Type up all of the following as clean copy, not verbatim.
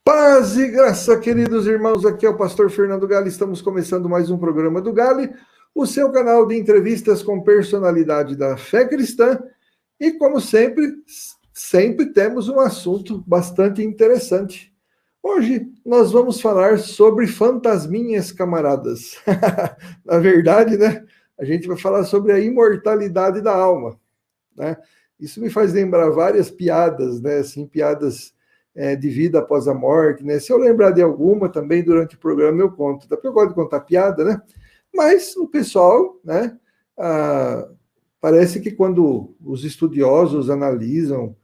Paz e graça, queridos irmãos, aqui é o pastor Fernando Gale, estamos começando mais um programa do Gale, o seu canal de entrevistas com personalidade da fé cristã, e como sempre temos um assunto bastante interessante. Hoje nós vamos falar sobre fantasminhas, camaradas. Na verdade, né, a gente vai falar sobre a imortalidade da alma, né? Isso me faz lembrar várias piadas, né, assim, piadas de vida após a morte, né? Se eu lembrar de alguma também durante o programa eu conto, porque eu gosto de contar piada, né? Mas o pessoal, né? Parece que quando os estudiosos analisam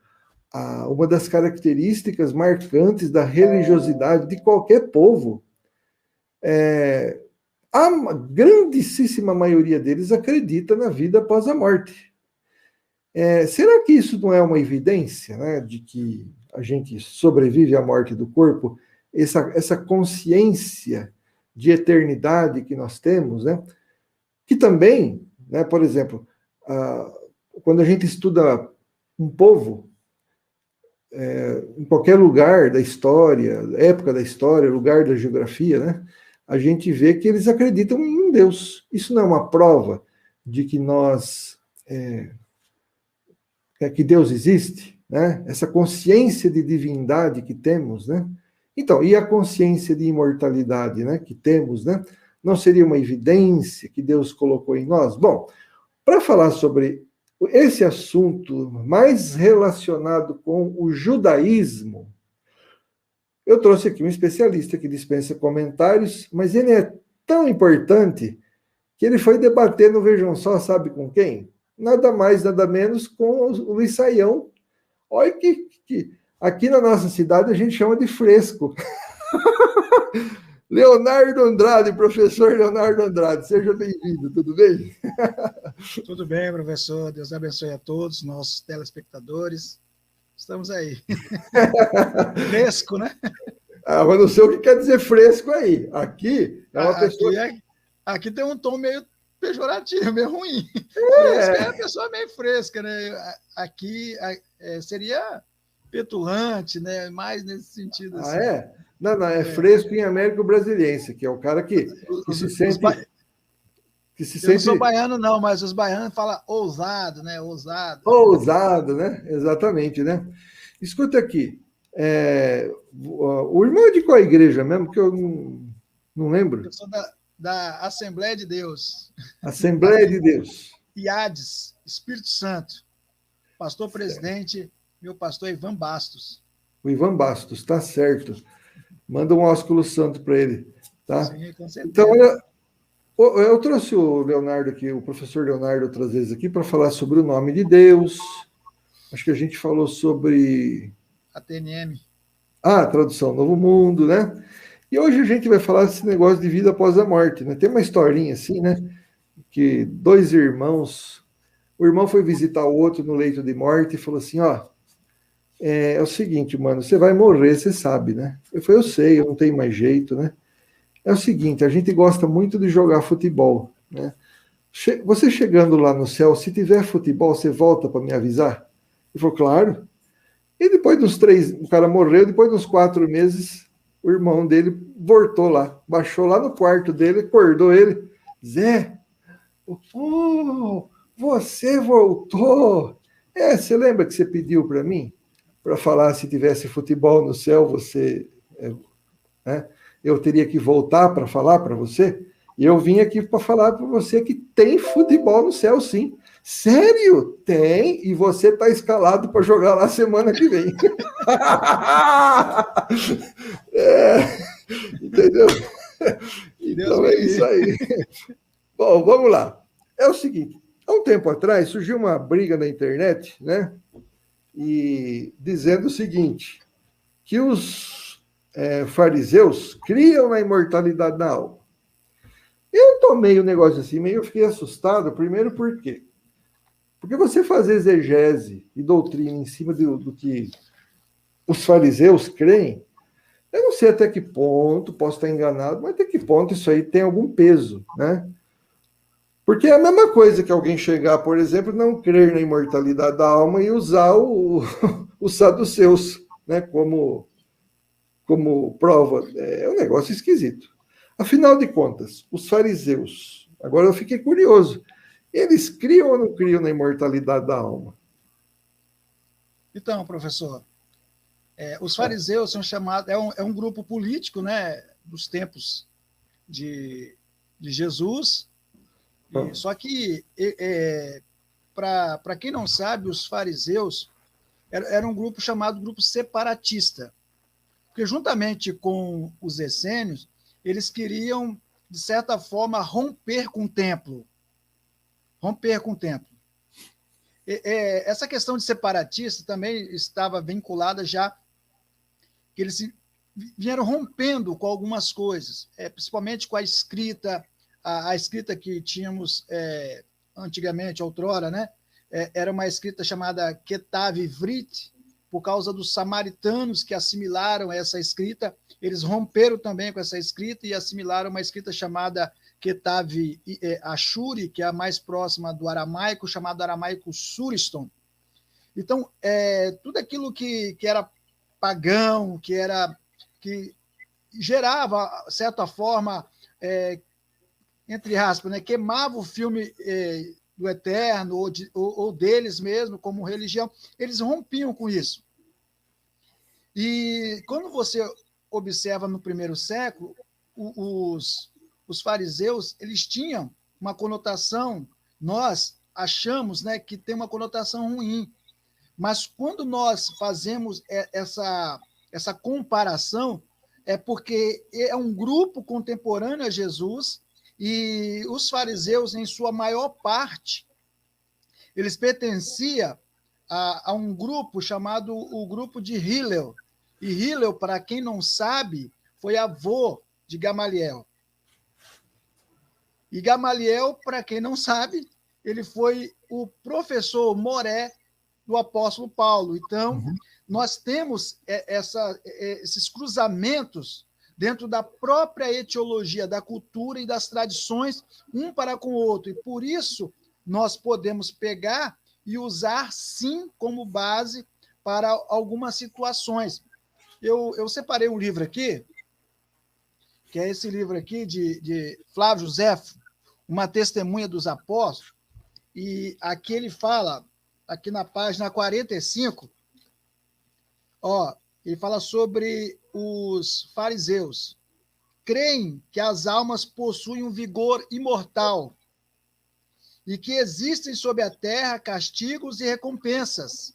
uma das características marcantes da religiosidade de qualquer povo, a grandíssima maioria deles acredita na vida após a morte. Será que isso não é uma evidência, né, de que a gente sobrevive à morte do corpo? Essa consciência de eternidade que nós temos, né? Que também, né, por exemplo, quando a gente estuda um povo, em qualquer lugar da história, época da história, lugar da geografia, né, a gente vê que eles acreditam em um Deus. Isso não é uma prova de que nós... que Deus existe, né? Essa consciência de divindade que temos, né? Então, e a consciência de imortalidade, né, que temos, né? Não seria uma evidência que Deus colocou em nós? Bom, para falar sobre esse assunto mais relacionado com o judaísmo, eu trouxe aqui um especialista que dispensa comentários, mas ele é tão importante que ele foi debater no Vejam Só, sabe com quem? Nada mais, nada menos com o Luiz Saião. Olha que aqui na nossa cidade a gente chama de fresco. Leonardo Andrade, professor Leonardo Andrade, seja bem-vindo, tudo bem? Tudo bem, professor, Deus abençoe a todos, nossos telespectadores, estamos aí. Fresco, né? Mas não sei o que quer dizer fresco aí, aqui é uma pessoa... Aqui tem um tom meio pejorativo, meio ruim. Fresca é a pessoa meio fresca, né? Aqui seria petulante, né? Mais nesse sentido. Assim. Não, é fresco em Américo Brasiliense, que é o cara que se sente... Eu não sou baiano, não, mas os baianos falam ousado, né? Ousado. Ousado, né? Exatamente, né? Escuta aqui, o irmão é de qual igreja mesmo? Que eu não lembro. Eu sou da Assembleia de Deus. Assembleia de Deus. IADES, Espírito Santo. Pastor presidente, meu pastor Ivan Bastos. O Ivan Bastos, tá certo. Manda um ósculo santo para ele, tá? Sim, com certeza. Então, eu trouxe o Leonardo aqui, o professor Leonardo, outras vezes aqui, para falar sobre o nome de Deus. Acho que a gente falou sobre... A TNM. A tradução Novo Mundo, né? E hoje a gente vai falar desse negócio de vida após a morte, né? Tem uma historinha assim, né? Que dois irmãos... O irmão foi visitar o outro no leito de morte e falou assim, ó, é o seguinte, mano, você vai morrer, você sabe, né? Eu sei, eu não tenho mais jeito, né? É o seguinte, a gente gosta muito de jogar futebol, né? Você chegando lá no céu, se tiver futebol, você volta para me avisar? Ele falou, claro. E depois dos 3, o cara morreu, depois dos 4 meses, o irmão dele voltou lá, baixou lá no quarto dele, acordou ele. Zé, você voltou. Você lembra que você pediu para mim? Para falar se tivesse futebol no céu, você... eu teria que voltar para falar para você? E eu vim aqui para falar para você que tem futebol no céu, sim. Sério? Tem, e você está escalado para jogar lá semana que vem. Entendeu? Então é isso aí. Bom, vamos lá. É o seguinte, há um tempo atrás surgiu uma briga na internet, né? E dizendo o seguinte, que os fariseus criam na imortalidade da alma. Eu tomei o negócio assim, meio fiquei assustado, primeiro por quê? Porque você fazer exegese e doutrina em cima do que os fariseus creem, eu não sei até que ponto, posso estar enganado, mas até que ponto isso aí tem algum peso, né? Porque é a mesma coisa que alguém chegar, por exemplo, não crer na imortalidade da alma e usar os saduceus, né, como como prova. É um negócio esquisito. Afinal de contas, os fariseus, agora eu fiquei curioso, eles criam ou não criam na imortalidade da alma? Então, professor, os fariseus são chamados, é um grupo político, né, dos tempos de Jesus, só que, para quem não sabe, os fariseus era um grupo chamado grupo separatista, porque juntamente com os essênios, eles queriam, de certa forma, romper com o templo. Essa questão de separatista também estava vinculada já, que eles vieram rompendo com algumas coisas, principalmente com a escrita, a escrita que tínhamos antigamente, outrora, né? Era uma escrita chamada Ketav Ivrit, por causa dos samaritanos que assimilaram essa escrita, eles romperam também com essa escrita e assimilaram uma escrita chamada Ketav Ashuri, que é a mais próxima do aramaico, chamado aramaico Suriston. Então, tudo aquilo que era pagão, que gerava, de certa forma, entre aspas, né, queimava o filme do Eterno ou deles mesmo como religião, eles rompiam com isso. E quando você observa no primeiro século, os fariseus, eles tinham uma conotação, nós achamos, né, que tem uma conotação ruim, mas quando nós fazemos essa comparação, é porque é um grupo contemporâneo a Jesus, e os fariseus, em sua maior parte, eles pertenciam a um grupo chamado o grupo de Hillel. E Hillel, para quem não sabe, foi avô de Gamaliel. E Gamaliel, para quem não sabe, ele foi o professor moré do apóstolo Paulo. Então, nós temos esses cruzamentos dentro da própria etiologia, da cultura e das tradições, um para com o outro. E por isso, nós podemos pegar e usar, sim, como base para algumas situações. Eu separei um livro aqui, que é esse livro aqui de Flávio Josefo, Uma Testemunha dos Apóstolos, e aqui ele fala, aqui na página 45, ele fala sobre os fariseus. Creem que as almas possuem um vigor imortal e que existem sobre a terra castigos e recompensas.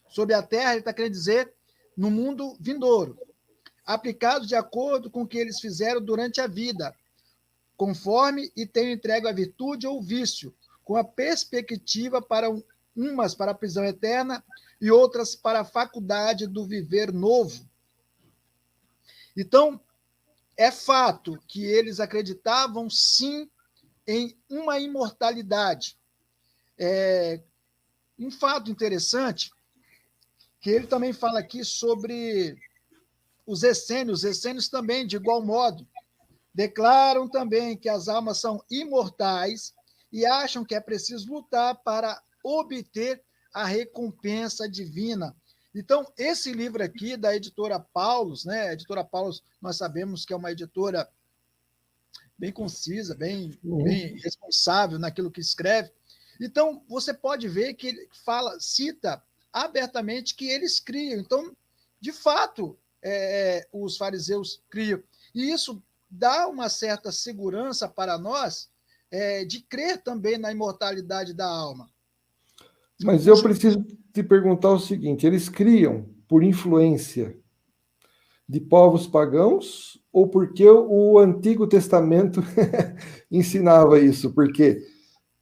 Sobre a terra, ele está querendo dizer, no mundo vindouro, aplicados de acordo com o que eles fizeram durante a vida, conforme e tenham entregue a virtude ou o vício, com a perspectiva para umas para a prisão eterna e outras para a faculdade do viver novo. Então, é fato que eles acreditavam, sim, em uma imortalidade. Um fato interessante, que ele também fala aqui sobre os essênios. Os essênios também, de igual modo, declaram também que as almas são imortais e acham que é preciso lutar para obter a recompensa divina. Então, esse livro aqui, da editora Paulus, né? A editora Paulus, nós sabemos que é uma editora bem concisa, bem responsável naquilo que escreve. Então, você pode ver que ele cita abertamente que eles criam. Então, de fato, os fariseus criam. E isso dá uma certa segurança para nós de crer também na imortalidade da alma. Mas eu preciso te perguntar o seguinte: eles criam por influência de povos pagãos ou porque o Antigo Testamento ensinava isso? Porque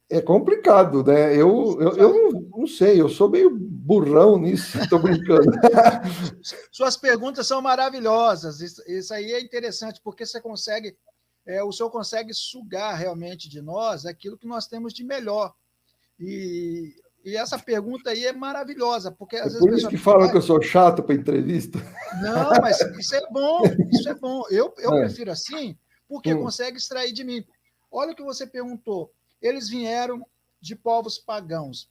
é complicado, né? Eu não sei, eu sou meio burrão nisso, estou brincando. Suas perguntas são maravilhosas, isso aí é interessante, porque você consegue, o senhor consegue sugar realmente de nós aquilo que nós temos de melhor. E essa pergunta aí é maravilhosa, porque às vezes por isso que falam que eu sou chato para entrevista. Não, mas isso é bom, isso é bom. Eu prefiro assim, porque consegue extrair de mim. Olha o que você perguntou. Eles vieram de povos pagãos.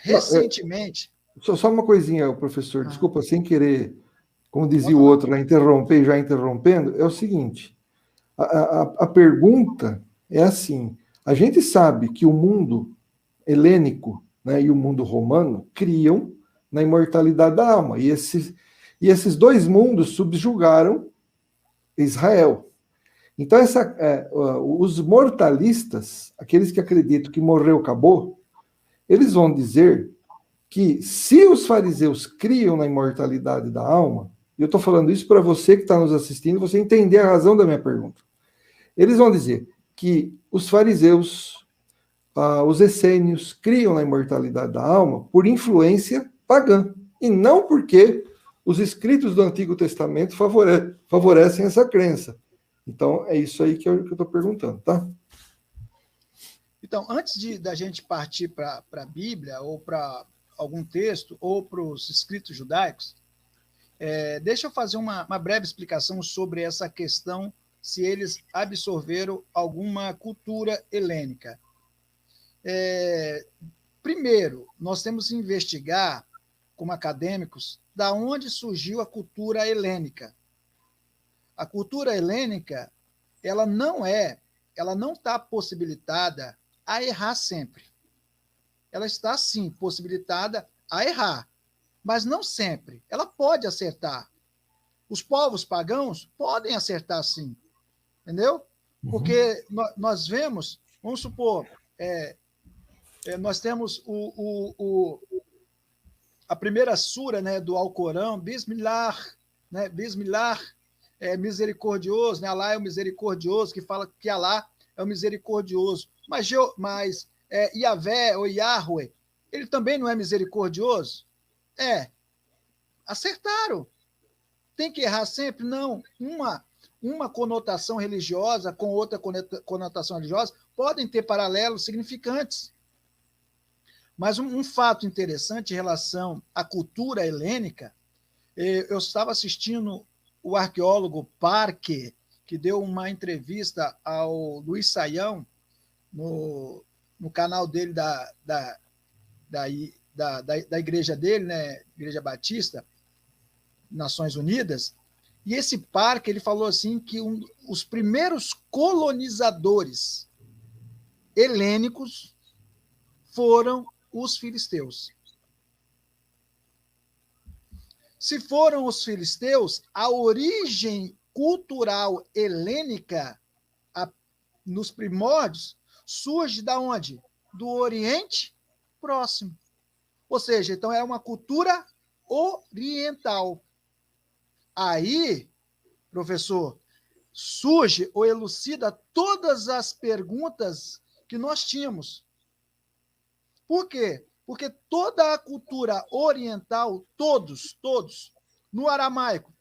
Recentemente... Só uma coisinha, professor, desculpa, sem querer como dizia o outro, lá, interromper já interrompendo, é o seguinte, a pergunta é assim, a gente sabe que o mundo helênico, né, e o mundo romano criam na imortalidade da alma, e esses dois mundos subjugaram Israel. Então, os mortalistas, aqueles que acreditam que morreu, acabou, eles vão dizer que se os fariseus criam na imortalidade da alma, e eu estou falando isso para você que está nos assistindo, você entender a razão da minha pergunta. Eles vão dizer que os fariseus, os essênios, criam na imortalidade da alma por influência pagã, e não porque os escritos do Antigo Testamento favorecem essa crença. Então, é isso aí que eu estou perguntando, tá? Então, antes da gente partir para a Bíblia, ou para algum texto, ou para os escritos judaicos, deixa eu fazer uma breve explicação sobre essa questão, se eles absorveram alguma cultura helênica. Primeiro, nós temos que investigar, como acadêmicos, da onde surgiu a cultura helênica. A cultura helênica, ela não está possibilitada a errar sempre. Ela está, sim, possibilitada a errar, mas não sempre. Ela pode acertar. Os povos pagãos podem acertar, sim. Entendeu? Porque nós vemos, vamos supor, nós temos a primeira sura, né, do Alcorão, Bismillah, né, Bismillah, misericordioso, né, Alá é o misericordioso, que fala que Alá é o misericordioso. Mas Yahvé ou Yahweh, ele também não é misericordioso? Acertaram. Tem que errar sempre? Não. Uma conotação religiosa com outra conotação religiosa podem ter paralelos significantes. Mas um fato interessante em relação à cultura helênica, eu estava assistindo o arqueólogo Parker, que deu uma entrevista ao Luiz Saião no canal dele da igreja dele, né, Igreja Batista, Nações Unidas, e esse Parker, ele falou assim que os primeiros colonizadores helênicos foram os filisteus. Se foram os filisteus, a origem cultural helênica, nos primórdios, surge da onde? Do Oriente Próximo. Ou seja, então é uma cultura oriental. Aí, professor, surge ou elucida todas as perguntas que nós tínhamos. Por quê? Porque toda a cultura oriental, todos, no aramaico,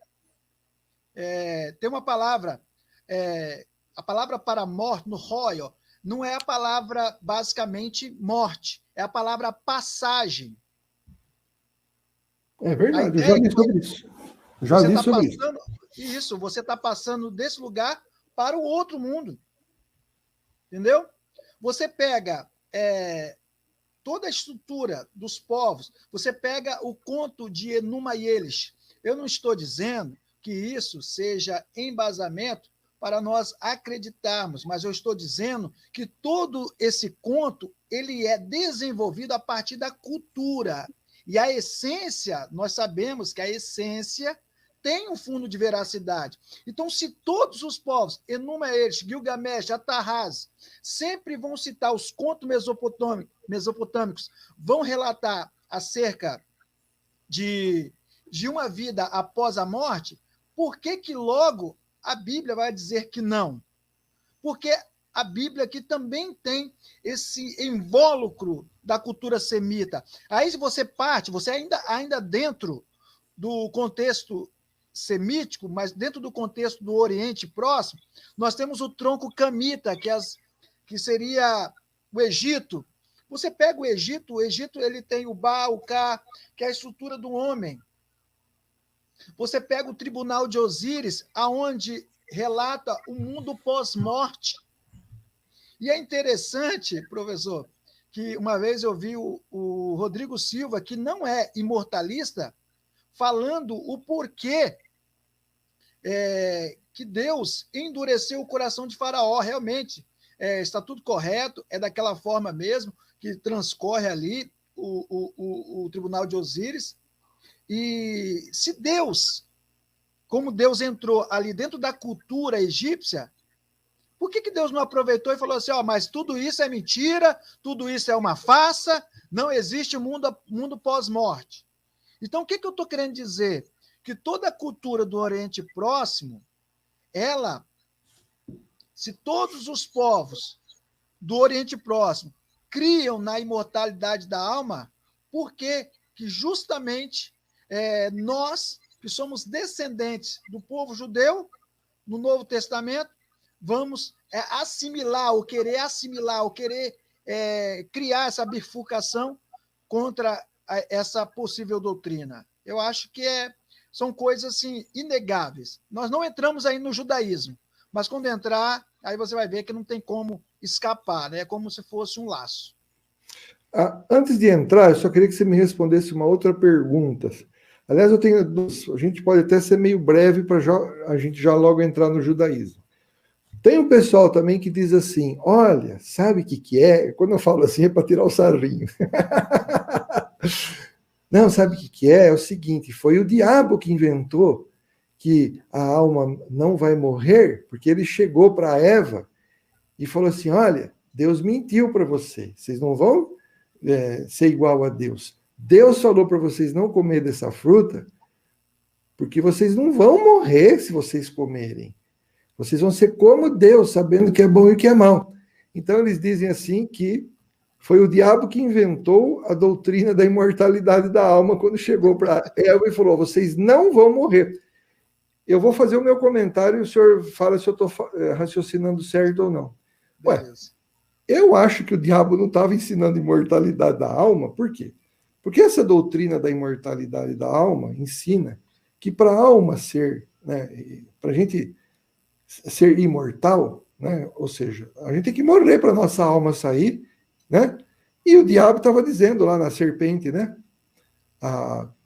tem uma palavra, a palavra para morte, no roio, não é a palavra basicamente morte, é a palavra passagem. É verdade, eu já li sobre isso. Já li sobre isso. Você está passando desse lugar para o outro mundo. Entendeu? Você pega toda a estrutura dos povos, você pega o conto de Enuma Elish. Eu não estou dizendo que isso seja embasamento para nós acreditarmos, mas eu estou dizendo que todo esse conto ele é desenvolvido a partir da cultura. E a essência, nós sabemos que a essência tem um fundo de veracidade. Então, se todos os povos, Enuma Elish, Gilgamesh, Atarrás, sempre vão citar os contos mesopotâmicos, vão relatar acerca de uma vida após a morte, por que logo a Bíblia vai dizer que não? Porque a Bíblia aqui também tem esse invólucro da cultura semita. Aí você parte, você ainda dentro do contexto semítico, mas dentro do contexto do Oriente Próximo, nós temos o tronco camita, que seria o Egito. Você pega o Egito ele tem o Ba, o Ka, que é a estrutura do homem. Você pega o tribunal de Osíris, aonde relata o mundo pós-morte. E é interessante, professor, que uma vez eu vi o Rodrigo Silva, que não é imortalista, falando o porquê que Deus endureceu o coração de Faraó. Realmente, está tudo correto, é daquela forma mesmo que transcorre ali o tribunal de Osíris. E se Deus, como Deus entrou ali dentro da cultura egípcia, por que Deus não aproveitou e falou assim, mas tudo isso é mentira, tudo isso é uma farsa, não existe mundo pós-morte. Então, o que eu estou querendo dizer? Que toda a cultura do Oriente Próximo, se todos os povos do Oriente Próximo criam na imortalidade da alma, por que justamente nós, que somos descendentes do povo judeu, no Novo Testamento, vamos assimilar, ou querer criar essa bifurcação contra essa possível doutrina? Eu acho que são coisas assim, inegáveis. Nós não entramos aí no judaísmo, mas quando entrar, aí você vai ver que não tem como escapar, né? É como se fosse um laço. Antes de entrar, eu só queria que você me respondesse uma outra pergunta. Aliás, a gente pode até ser meio breve para a gente já logo entrar no judaísmo. Tem um pessoal também que diz assim, olha, sabe o que é? Quando eu falo assim é para tirar o sarrinho. Não, sabe o que é? É o seguinte, foi o diabo que inventou que a alma não vai morrer, porque ele chegou para Eva e falou assim, olha, Deus mentiu para vocês não vão ser igual a Deus. Deus falou para vocês não comer dessa fruta, porque vocês não vão morrer se vocês comerem. Vocês vão ser como Deus, sabendo o que é bom e o que é mal. Então, eles dizem assim que foi o diabo que inventou a doutrina da imortalidade da alma quando chegou para Eva e falou, vocês não vão morrer. Eu vou fazer o meu comentário e o senhor fala se eu estou raciocinando certo ou não. Ué, eu acho que o diabo não estava ensinando imortalidade da alma, por quê? Porque essa doutrina da imortalidade da alma ensina que para a alma ser, né, para a gente ser imortal, né, ou seja, a gente tem que morrer para a nossa alma sair, né? E o diabo estava dizendo lá na serpente, né?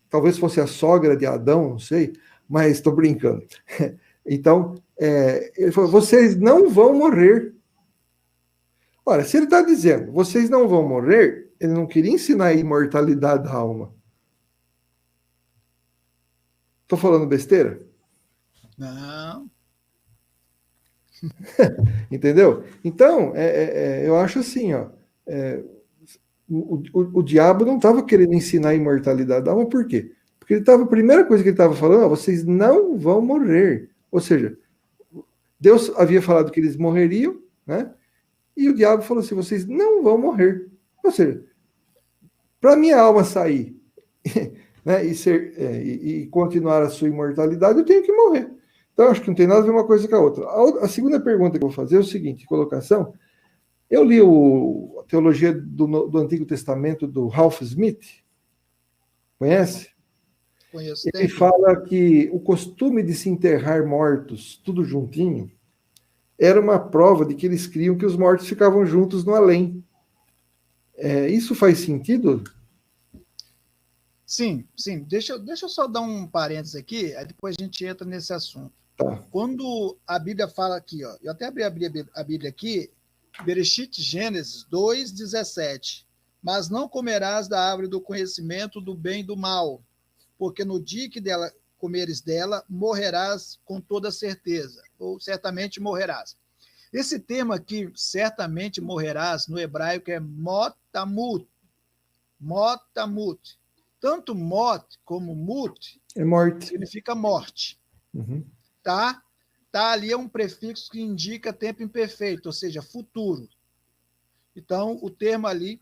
Talvez fosse a sogra de Adão, não sei, mas estou brincando. Então, ele falou, vocês não vão morrer. Ora, se ele está dizendo, vocês não vão morrer, ele não queria ensinar a imortalidade da alma. Estou falando besteira? Não. Entendeu? Então, eu acho assim, o diabo não estava querendo ensinar a imortalidade da alma, por quê? Porque a primeira coisa que ele estava falando, vocês não vão morrer. Ou seja, Deus havia falado que eles morreriam, né? E o diabo falou assim, vocês não vão morrer. Ou seja, para minha alma sair né, e continuar a sua imortalidade, eu tenho que morrer. Então, acho que não tem nada a ver uma coisa com a outra. A segunda pergunta que eu vou fazer é o seguinte, colocação. Eu li a teologia do Antigo Testamento do Ralph Smith. Conhece? Conheço. Ele fala que o costume de se enterrar mortos, tudo juntinho, era uma prova de que eles criam que os mortos ficavam juntos no além. Isso faz sentido? Sim. Deixa eu só dar um parênteses aqui, aí depois a gente entra nesse assunto. Tá. Quando a Bíblia fala aqui, eu até abri a Bíblia aqui, Bereshit, Gênesis 2:17. Mas não comerás da árvore do conhecimento do bem e do mal, porque no dia que comeres dela, morrerás com toda certeza, ou certamente morrerás. Esse termo aqui, certamente morrerás, no hebraico é motamut. Motamut. Tanto mot como mut é morte. Significa morte. Uhum. Tá ali é um prefixo que indica tempo imperfeito, ou seja, futuro. Então, o termo ali,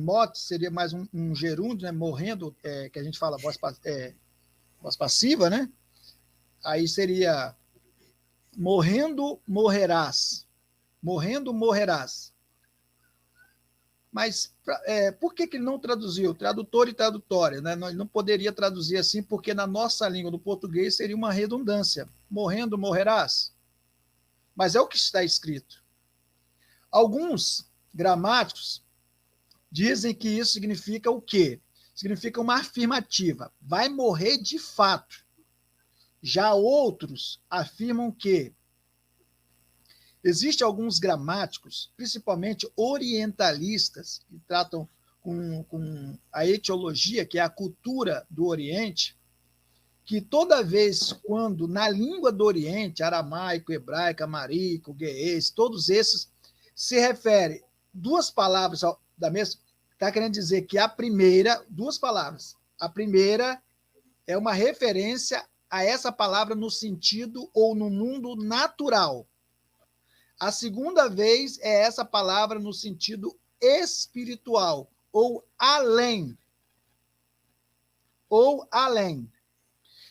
mot, seria mais um gerúndio, né, morrendo, que a gente fala voz passiva, né? Aí seria morrendo, morrerás. Morrendo, morrerás. Mas por que ele não traduziu? Tradutor e tradutória, né? Não poderia traduzir assim, porque na nossa língua, do português, seria uma redundância. Morrendo, morrerás. Mas é o que está escrito. Alguns gramáticos dizem que isso significa o quê? significa uma afirmativa, vai morrer de fato. Já outros afirmam que existem alguns gramáticos, principalmente orientalistas, que tratam com a etiologia, que é a cultura do Oriente, que toda vez quando na língua do Oriente, aramaico, hebraico, amarico, gueês, todos esses, se refere duas palavras da mesma, está querendo dizer que a primeira, duas palavras, a primeira é uma referência a essa palavra no sentido ou no mundo natural. A segunda vez é essa palavra no sentido espiritual, ou além. Ou além.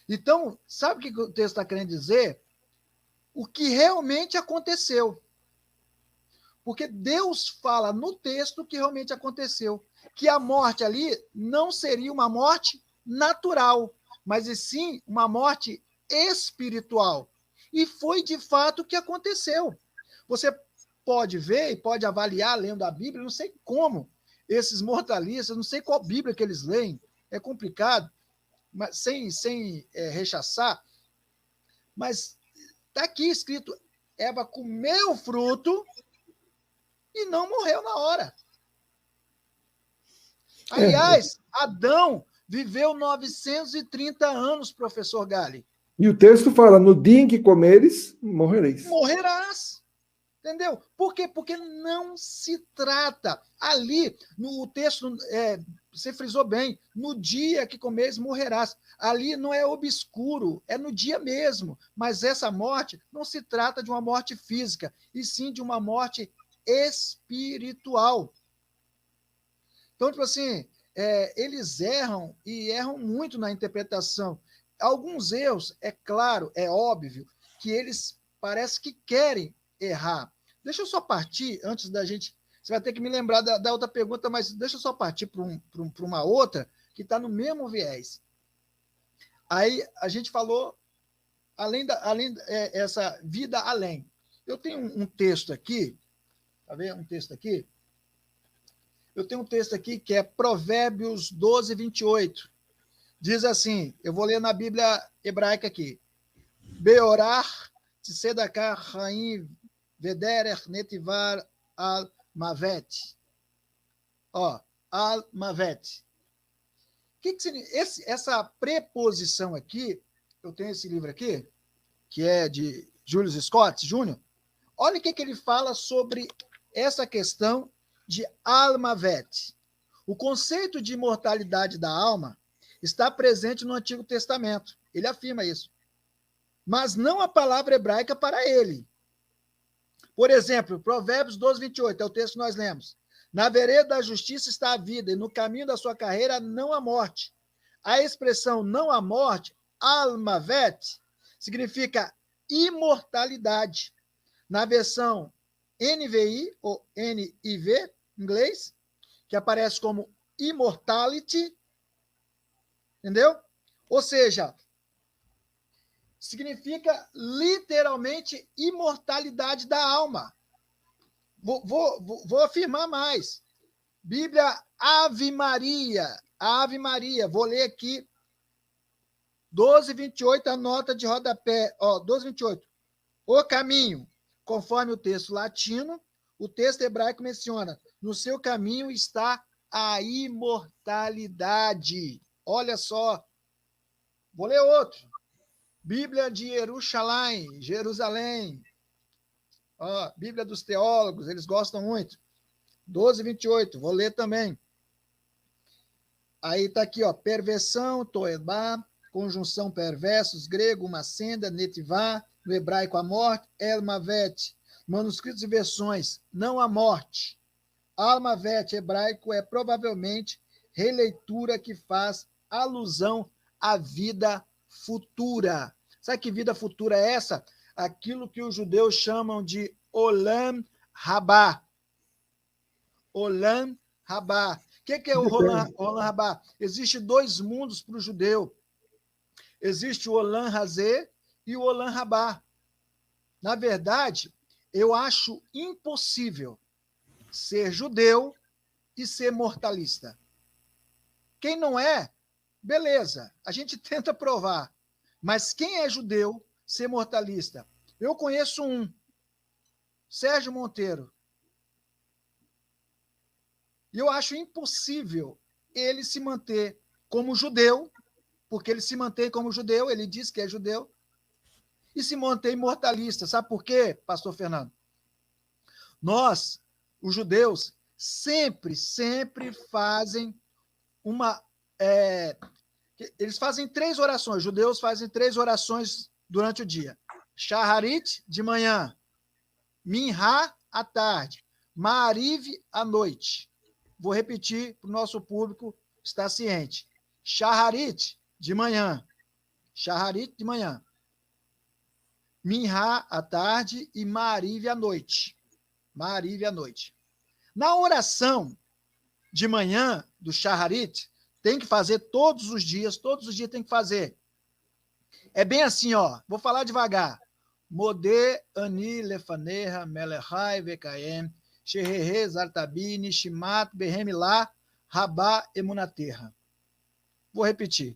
Então, sabe o que o texto está querendo dizer? O que realmente aconteceu. Porque Deus fala no texto que realmente aconteceu. Que a morte ali não seria uma morte natural, mas e sim uma morte espiritual. E foi de fato o que aconteceu. Você pode ver e pode avaliar lendo a Bíblia, não sei como esses mortalistas, não sei qual Bíblia que eles leem, é complicado, mas sem rechaçar, mas está aqui escrito, Eva comeu o fruto e não morreu na hora. Aliás, Adão viveu 930 anos, professor Gali. E o texto fala, no dia em que comeres, morrereis. Morrerás. Entendeu? Por quê? Porque não se trata. Ali, no texto, você frisou bem, no dia que comeres, morrerás. Ali não é obscuro, é no dia mesmo. Mas essa morte não se trata de uma morte física, e sim de uma morte espiritual. Então, tipo assim, eles erram e erram muito na interpretação. Alguns erros, é claro, é óbvio, que eles parece que querem errar. Deixa eu só partir, antes da gente... Você vai ter que me lembrar da outra pergunta, mas deixa eu só partir para uma outra que está no mesmo viés. Aí a gente falou, essa vida além. Eu tenho um texto aqui, tá vendo? Um texto aqui. Eu tenho um texto aqui que é Provérbios 12, 28. Diz assim, eu vou ler na Bíblia hebraica aqui. Beorar tzedakah chaim vederech netivar al mavet. Ó, al mavet. Que significa? Essa preposição aqui, eu tenho esse livro aqui, que é de Julius Scott Jr. Olha o que ele fala sobre essa questão de Almavet. O conceito de imortalidade da alma está presente no Antigo Testamento. Ele afirma isso. Mas não a palavra hebraica para ele. Por exemplo, Provérbios 12, 28, é o texto que nós lemos. Na vereda da justiça está a vida, e no caminho da sua carreira não a morte. A expressão não a morte, Almavet, significa imortalidade. Na versão NVI, ou NIV, inglês, que aparece como immortality, entendeu? Ou seja, significa literalmente imortalidade da alma. Vou afirmar mais. Bíblia Ave Maria, Ave Maria, vou ler aqui, 12, 28, a nota de rodapé, 12, 28. O caminho, conforme o texto latino, o texto hebraico menciona, no seu caminho está a imortalidade. Olha só. Vou ler outro. Bíblia de Jerusalém. Bíblia dos teólogos, eles gostam muito. 12, 28. Vou ler também. Aí está aqui, perversão, toebá, conjunção perversos, grego, uma senda, netivá, no hebraico a morte, elmavet. Manuscritos e versões, não a morte. Almavet hebraico é provavelmente releitura que faz alusão à vida futura. Sabe que vida futura é essa? Aquilo que os judeus chamam de Olam Rabá. Olam Rabá. O que é o Olam Rabá? Existem dois mundos para o judeu. Existe o Olam Hazé e o Olam Rabá. Na verdade, eu acho impossível ser judeu e ser mortalista. Quem não é, beleza, a gente tenta provar. Mas quem é judeu ser mortalista? Eu conheço um, Sérgio Monteiro. E eu acho impossível ele se manter como judeu, porque ele se mantém como judeu, ele diz que é judeu, e se mantém mortalista. Sabe por quê, pastor Fernando? Nós, os judeus, sempre fazem uma... eles fazem 3 orações, os judeus fazem 3 orações durante o dia. Shaharit, de manhã. Minha, à tarde. Maariv, à noite. Vou repetir para o nosso público estar ciente. Shaharit, de manhã. Shaharit, de manhã. Minha, à tarde, e Maariv, à noite. Maariv, à noite. Na oração de manhã do Shaharit, tem que fazer todos os dias tem que fazer. É bem assim, ó. Vou falar devagar. Modé ani lefaneha melechai vekaem shehehe zartabini shimat behemilá rabá emunaterra. Vou repetir.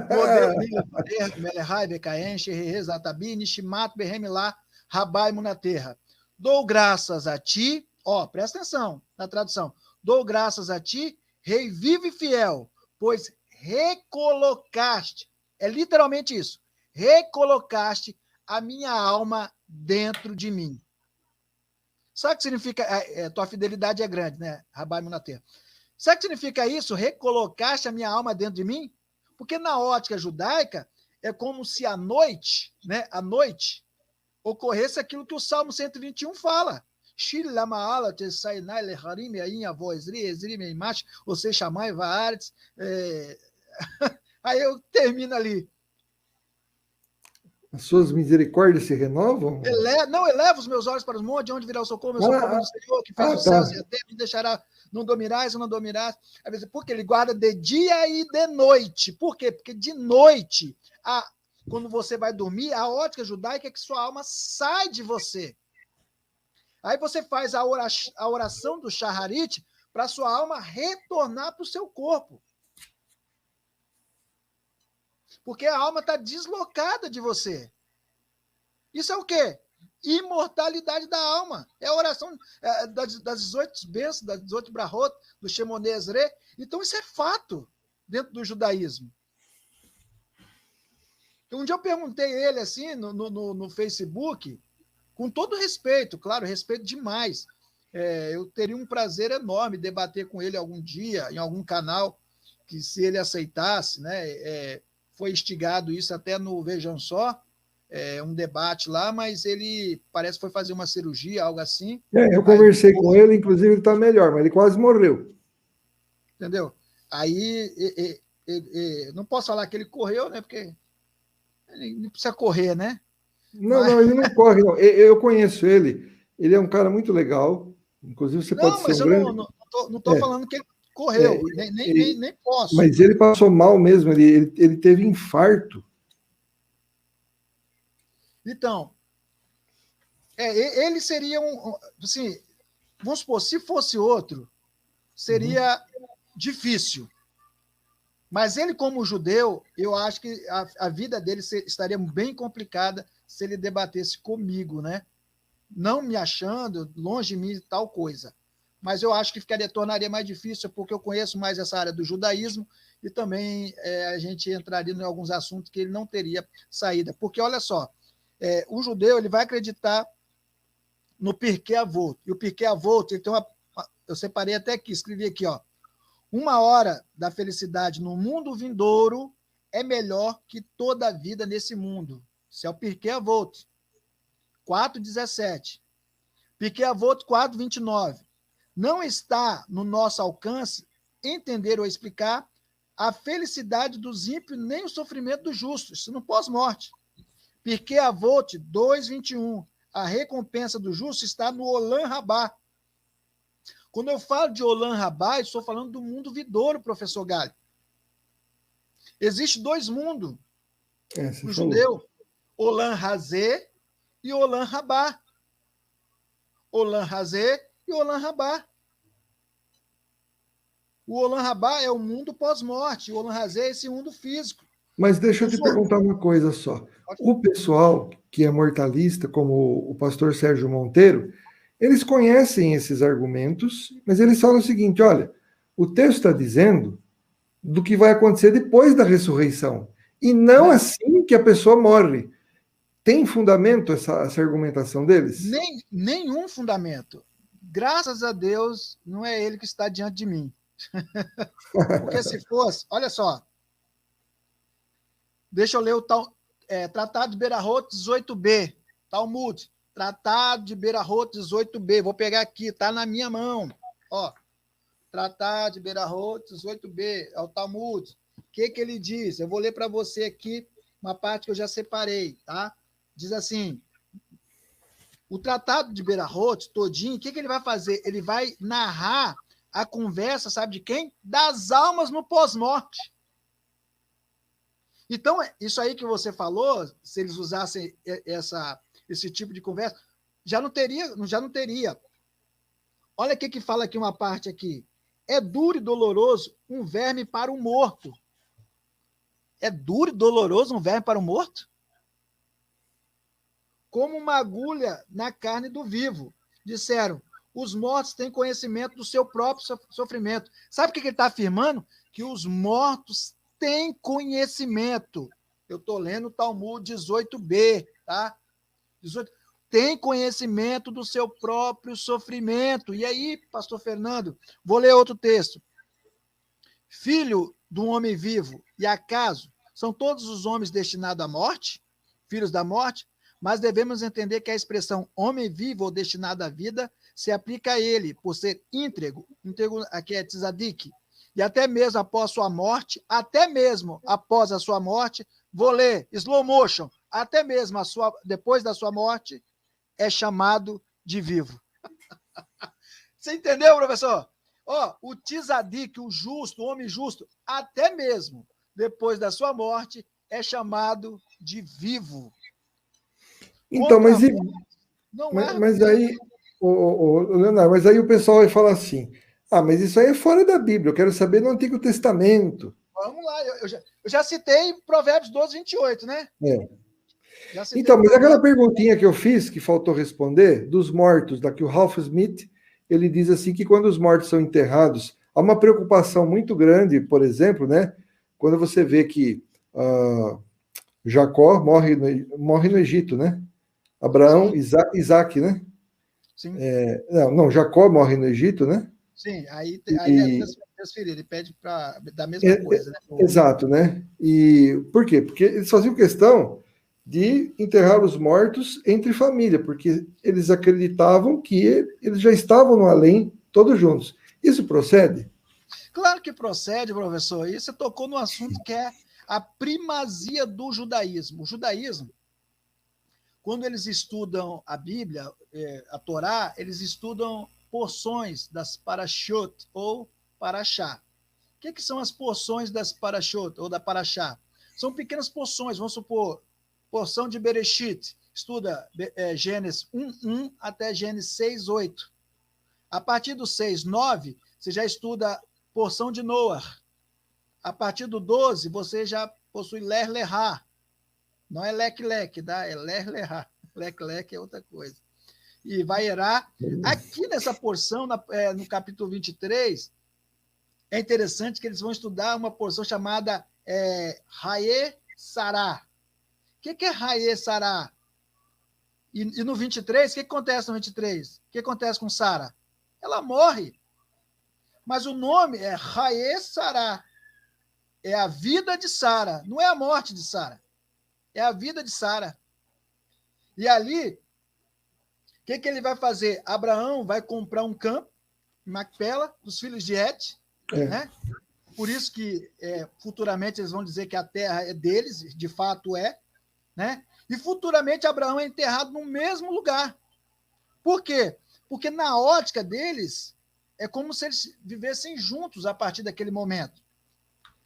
Modé ani lefaneha melechai vekaem shehehe zartabini shimat behemilá rabá emunaterra. Dou graças a ti, ó, presta atenção na tradução. Dou graças a ti, Rei vivo e fiel, pois recolocaste, é literalmente isso, recolocaste a minha alma dentro de mim. Sabe o que significa? Tua fidelidade é grande, né? Rabai Munater. Sabe o que significa isso? Recolocaste a minha alma dentro de mim? Porque na ótica judaica é como se à noite, né? À noite, ocorresse aquilo que o Salmo 121 fala. Você chamai vaartes. Aí eu termino ali. As suas misericórdias se renovam? Não eleva os meus olhos para os montes, de onde virá o socorro, meu socorro do Senhor, que fez os céus e a terra, me deixará, não dominarás ou não dominarás. Porque ele guarda de dia e de noite. Por quê? Porque de noite, quando você vai dormir, a ótica judaica é que sua alma sai de você. Aí você faz a oração do Shaharit para sua alma retornar para o seu corpo. Porque a alma está deslocada de você. Isso é o quê? Imortalidade da alma. É a oração das 18 bênçãos, das 18 brahot, do Shemoneh Esrei. Então isso é fato dentro do judaísmo. Um dia eu perguntei ele assim no Facebook, com todo respeito, claro, respeito demais. Eu teria um prazer enorme debater com ele algum dia, em algum canal, que se ele aceitasse, né? Foi instigado isso até no Vejam Só, um debate lá, mas ele parece que foi fazer uma cirurgia, algo assim. Eu conversei com ele, inclusive ele está melhor, mas ele quase morreu. Entendeu? Aí, não posso falar que ele correu, né? Porque ele não precisa correr, né? Não, ele não corre, não. Eu conheço ele. Ele é um cara muito legal. Inclusive, você pode ser um grande... Não estou falando que ele correu, nem posso. Mas ele passou mal mesmo, ele teve infarto. Então, ele seria assim, vamos supor, se fosse outro, seria difícil. Mas ele, como judeu, eu acho que a vida dele estaria bem complicada se ele debatesse comigo, né? Não me achando, longe de mim, tal coisa. Mas eu acho que tornaria mais difícil, porque eu conheço mais essa área do judaísmo e também a gente entraria em alguns assuntos que ele não teria saída. Porque, olha só, o judeu ele vai acreditar no Pirkei Avot. E o Pirkei Avot, ele tem eu separei até aqui, escrevi aqui, ó. 1 hora da felicidade no mundo vindouro é melhor que toda a vida nesse mundo. Isso é o Pirkei Avot. 4,17. Pirkei Avot 4,29. Não está no nosso alcance entender ou explicar a felicidade dos ímpios nem o sofrimento dos justos, isso no pós-morte. Pirkei Avot 2,21. A recompensa do justo está no Olam Rabá. Quando eu falo de Olam Rabá, estou falando do mundo vindouro, professor Galho. Existem 2 mundos no judeu. Olam Hazé e Olam Rabá. Olam Hazé e Olam Rabá. O Olam Rabá é o mundo pós-morte, o Olam Hazé é esse mundo físico. Mas deixa eu te perguntar uma coisa só. O pessoal que é mortalista, como o pastor Sérgio Monteiro, eles conhecem esses argumentos, mas eles falam o seguinte: olha, o texto está dizendo do que vai acontecer depois da ressurreição, e não assim que a pessoa morre. Tem fundamento essa argumentação deles? Nenhum fundamento. Graças a Deus, não é ele que está diante de mim. Porque se fosse, olha só, deixa eu ler o Tratado de Berahot 18b, Talmud, Tratado de Berahot 18b, vou pegar aqui, está na minha mão, ó, Tratado de Berahot 18b, é o Talmud. O que ele diz? Eu vou ler para você aqui uma parte que eu já separei, tá? Diz assim, o Tratado de Berahot todinho, o que ele vai fazer? Ele vai narrar a conversa, sabe de quem? Das almas no pós-morte. Então, isso aí que você falou, se eles usassem esse tipo de conversa, já não teria. Olha o que fala aqui uma parte aqui. É duro e doloroso um verme para o morto. É duro e doloroso um verme para o morto? Como uma agulha na carne do vivo. Disseram, os mortos têm conhecimento do seu próprio sofrimento. Sabe o que ele está afirmando? Que os mortos têm conhecimento. Eu estou lendo o Talmud 18b, tá? 18. Tem conhecimento do seu próprio sofrimento. E aí, pastor Fernando, vou ler outro texto. Filho de um homem vivo, e acaso são todos os homens destinados à morte? Filhos da morte? Mas devemos entender que a expressão homem vivo ou destinado à vida se aplica a ele, por ser íntegro aqui é tzadik, e até mesmo após sua morte, até mesmo após a sua morte, vou ler, slow motion, até mesmo depois da sua morte, é chamado de vivo. Você entendeu, professor? Ó, o tzadik, o justo, o homem justo, até mesmo depois da sua morte, é chamado de vivo. Então, mas aí, Leonardo, mas aí o pessoal vai falar assim, mas isso aí é fora da Bíblia, eu quero saber no Antigo Testamento. Vamos lá, eu já citei Provérbios 12, 28, né? Então, mas aquela perguntinha que eu fiz, que faltou responder, dos mortos, daqui o Ralph Smith, ele diz assim que quando os mortos são enterrados, há uma preocupação muito grande, por exemplo, né? Quando você vê que Jacó morre no Egito, né? Abraão, Isaac, né? Sim. Não, Jacó morre no Egito, né? Sim, aí é transferir, ele pede da mesma coisa, né? Exato, né? E por quê? Porque eles faziam questão de enterrar os mortos entre família, porque eles acreditavam que eles já estavam no além, todos juntos. Isso procede? Claro que procede, professor. E você tocou no assunto que é a primazia do judaísmo. O judaísmo, quando eles estudam a Bíblia, a Torá, eles estudam porções das parashot ou parashá. O que são as porções das parashot ou da parashá? São pequenas porções, vamos supor, porção de Bereshit, estuda Gênesis 1:1 até Gênesis 6:8. A partir do 6:9, você já estuda porção de Noah. A partir do 12, você já possui Ler Lerá. Não é Lec, tá? É Ler Lerá. Lec é outra coisa. E vai erar. Aqui nessa porção, no capítulo 23, é interessante que eles vão estudar uma porção chamada Haye Sará. O que é Haye Sará? E no 23, o que acontece no 23? O que acontece com Sara? Ela morre. Mas o nome é Haye Sará. É a vida de Sara. Não é a morte de Sara. É a vida de Sara. E ali, o que ele vai fazer? Abraão vai comprar um campo, em Macpela, dos filhos de Et, né? Por isso que futuramente eles vão dizer que a terra é deles, de fato é, né? E futuramente Abraão é enterrado no mesmo lugar. Por quê? Porque na ótica deles, é como se eles vivessem juntos a partir daquele momento,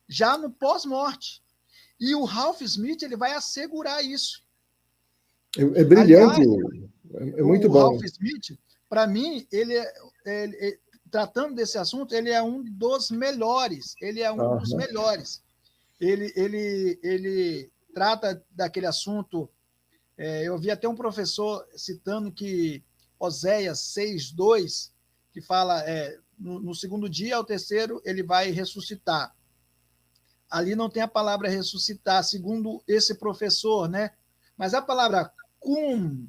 já no pós-morte. E o Ralph Smith ele vai assegurar isso. É brilhante, aliás, é muito bom. O Ralph Smith, para mim, tratando desse assunto, ele é um dos melhores. Ele é um dos melhores. Ele trata daquele assunto. Eu vi até um professor citando que Oséias 6:2, que fala no segundo dia, ao terceiro, ele vai ressuscitar. Ali não tem a palavra ressuscitar, segundo esse professor, né? Mas a palavra cum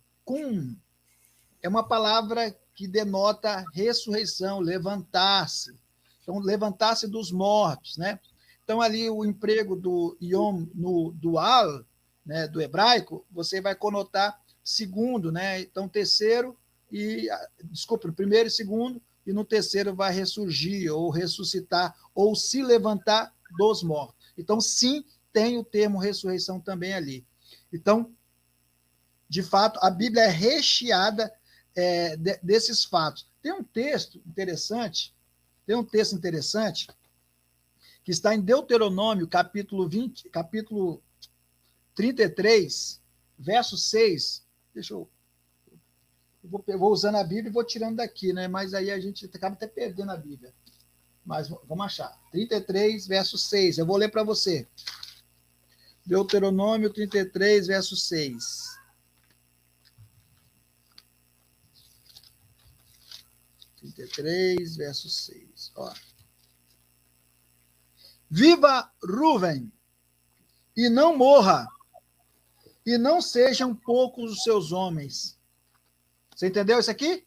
é uma palavra que denota ressurreição, levantar-se. Então, levantar-se dos mortos, né? Então, ali o emprego do yom no dual, né, do hebraico, você vai conotar segundo, né? Então, terceiro no primeiro e segundo, e no terceiro vai ressurgir, ou ressuscitar, ou se levantar dos mortos. Então, sim, tem o termo ressurreição também ali. Então, de fato, a Bíblia é recheada desses fatos. Tem um texto interessante que está em Deuteronômio, capítulo 33, verso 6. Vou usando a Bíblia e vou tirando daqui, né? Mas aí a gente acaba até perdendo a Bíblia. Mas vamos achar. 33, verso 6. Eu vou ler para você. Deuteronômio 33, verso 6. 33, verso 6. Ó. Viva Rúven, e não morra, e não sejam poucos os seus homens. Você entendeu isso aqui?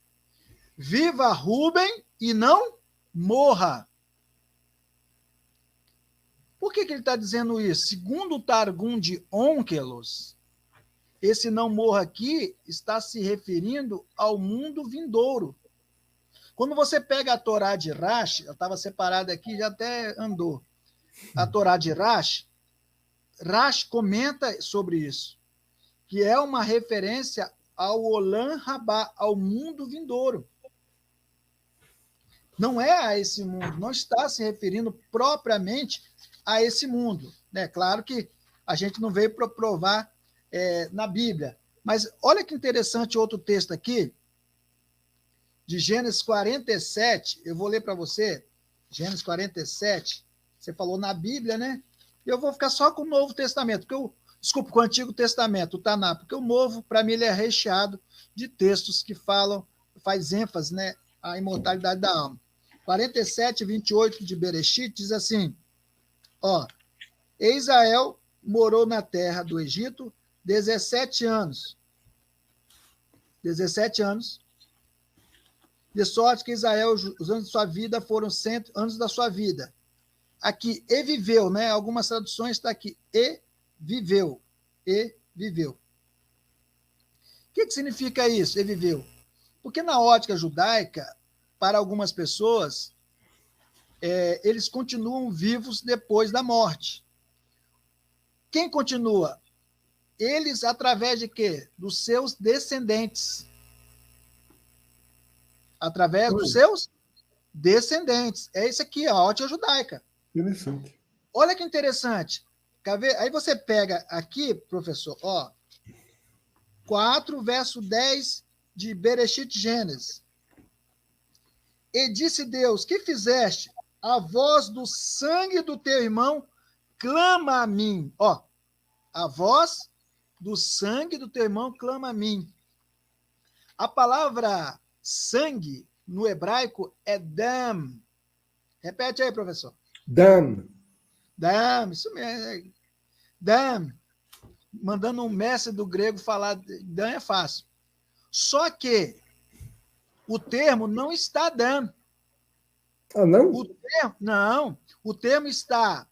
Viva Rúben e não morra. Por que ele está dizendo isso? Segundo o Targum de Onkelos, esse não morra aqui está se referindo ao mundo vindouro. Quando você pega a Torá de Rashi, eu estava separado aqui, já até andou. A Torá de Rashi comenta sobre isso, que é uma referência ao Olam Rabá, ao mundo vindouro. Não é a esse mundo, não está se referindo propriamente a esse mundo. Né? Claro que a gente não veio para provar na Bíblia, mas olha que interessante outro texto aqui, de Gênesis 47, eu vou ler para você, Gênesis 47, você falou na Bíblia, né? Eu vou ficar só com o Novo Testamento, desculpa, com o Antigo Testamento, o Taná, porque o Novo, para mim, ele é recheado de textos que faz ênfase, né, à imortalidade da alma. 47, 28 de Bereshit diz assim, Israel morou na terra do Egito 17 anos. 17 anos. De sorte que Israel, os anos de sua vida foram 100 anos da sua vida. Aqui, e viveu, né? Algumas traduções está aqui, e viveu. E viveu. O que significa isso, e viveu? Porque na ótica judaica, para algumas pessoas, eles continuam vivos depois da morte. Quem continua? Eles através de quê? Dos seus descendentes. Através dos seus descendentes. É isso aqui, a ótica judaica. Interessante. Olha que interessante. Quer ver? Aí você pega aqui, professor, 4, verso 10 de Bereshit Gênesis. E disse Deus, que fizeste? A voz do sangue do teu irmão clama a mim. A voz do sangue do teu irmão clama a mim. A palavra sangue no hebraico é dam. Repete aí, professor. Dam. Dam, isso mesmo. Dam. Mandando um mestre do grego falar dam é fácil. Só que o termo não está dam. Ah, não? O termo está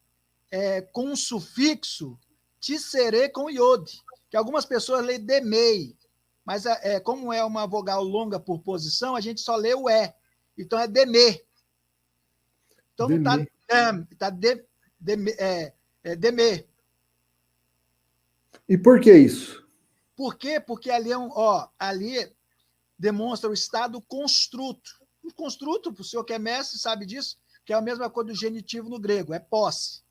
com um sufixo tisserê com iod, que algumas pessoas lêem demei, mas como é uma vogal longa por posição, a gente só lê o e. Então é demê. Então não está dem, está demê. E por que isso? Por quê? Porque ali ali demonstra o estado construto. O construto, o senhor que é mestre sabe disso, que é a mesma coisa do genitivo no grego, é posse.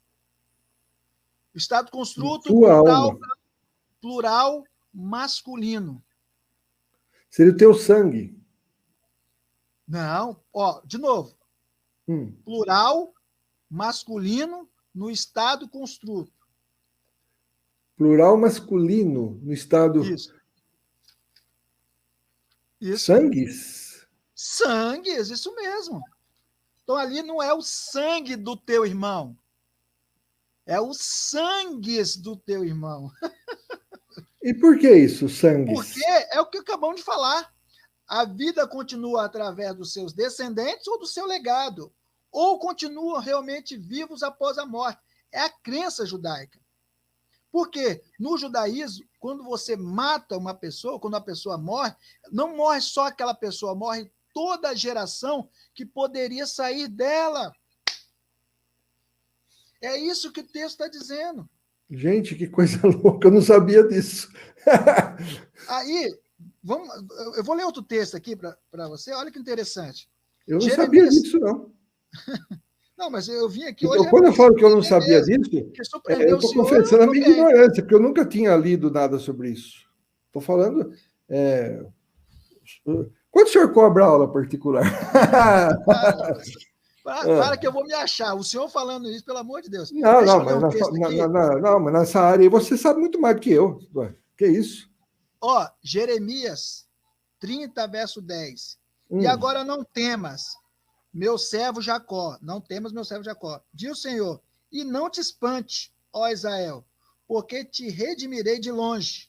O estado construto, plural masculino. Seria o teu sangue. Não, ó, de novo. Plural masculino no estado construto. Plural masculino no estado... Isso. Sangues? Sangues, isso mesmo. Então, ali não é o sangue do teu irmão. É o sangues do teu irmão. E por que isso, sangues? Porque é o que acabamos de falar. A vida continua através dos seus descendentes ou do seu legado. Ou continuam realmente vivos após a morte. É a crença judaica. Porque no judaísmo, quando você mata uma pessoa, quando a pessoa morre, não morre só aquela pessoa, morre toda a geração que poderia sair dela. É isso que o texto está dizendo. Gente, que coisa louca, eu não sabia disso. Aí, eu vou ler outro texto aqui para você, olha que interessante. Eu não sabia disso, não. Não, mas eu vim aqui hoje... Quando eu falo que eu não sabia disso, eu estou confessando a minha ignorância, porque eu nunca tinha lido nada sobre isso. Estou falando... Quanto o senhor cobra aula particular? Para que eu vou me achar. O senhor falando isso, pelo amor de Deus. Mas nessa área aí você sabe muito mais do que eu. Que isso? Ó, Jeremias 30, verso 10. E agora não temas, meu servo Jacó. Não temas, meu servo Jacó. Diz o Senhor, e não te espante, ó Israel, porque te redimirei de longe.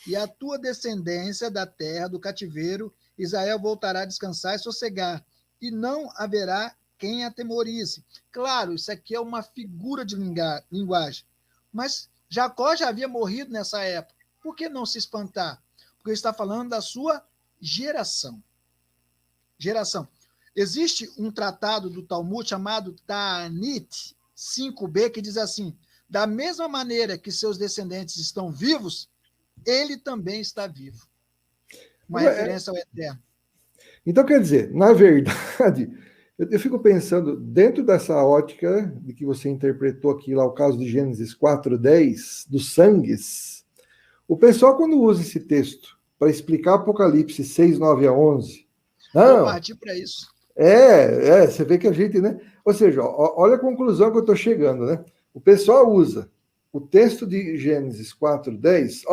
E a tua descendência da terra do cativeiro, Israel voltará a descansar e sossegar, e não haverá quem atemorize. Claro, isso aqui é uma figura de linguagem, mas Jacó já havia morrido nessa época. Por que não se espantar? Porque ele está falando da sua geração. Geração. Existe um tratado do Talmud chamado Ta'anit 5b, que diz assim, da mesma maneira que seus descendentes estão vivos, ele também está vivo. Uma referência ao Eterno. Então, quer dizer, na verdade, eu fico pensando, dentro dessa ótica de que você interpretou aqui lá o caso de Gênesis 4:10, dos sangues, o pessoal, quando usa esse texto para explicar Apocalipse 6:9-11, vou partir para isso. Você vê que a gente, né? Ou seja, olha a conclusão que eu estou chegando, né? O pessoal usa o texto de Gênesis 4:10,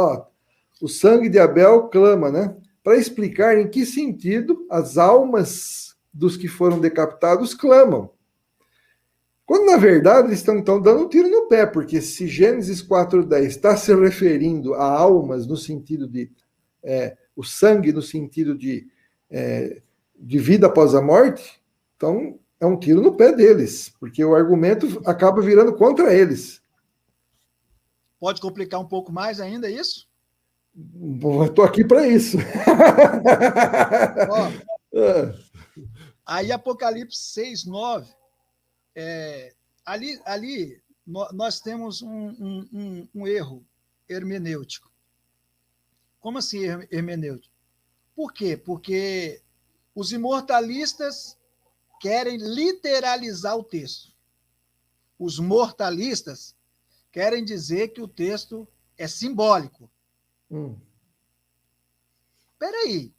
o sangue de Abel clama, né? Para explicar em que sentido as almas dos que foram decapitados clamam. Quando, na verdade, eles estão dando um tiro no pé, porque se Gênesis 4:10 está se referindo a almas no sentido de... o sangue no sentido de vida após a morte, então é um tiro no pé deles, porque o argumento acaba virando contra eles. Pode complicar um pouco mais ainda isso? Estou aqui para isso. Aí Apocalipse 6:9, ali nós temos um erro hermenêutico. Como assim hermenêutico? Por quê? Porque os imortalistas querem literalizar o texto. Os mortalistas querem dizer que o texto é simbólico. Peraí,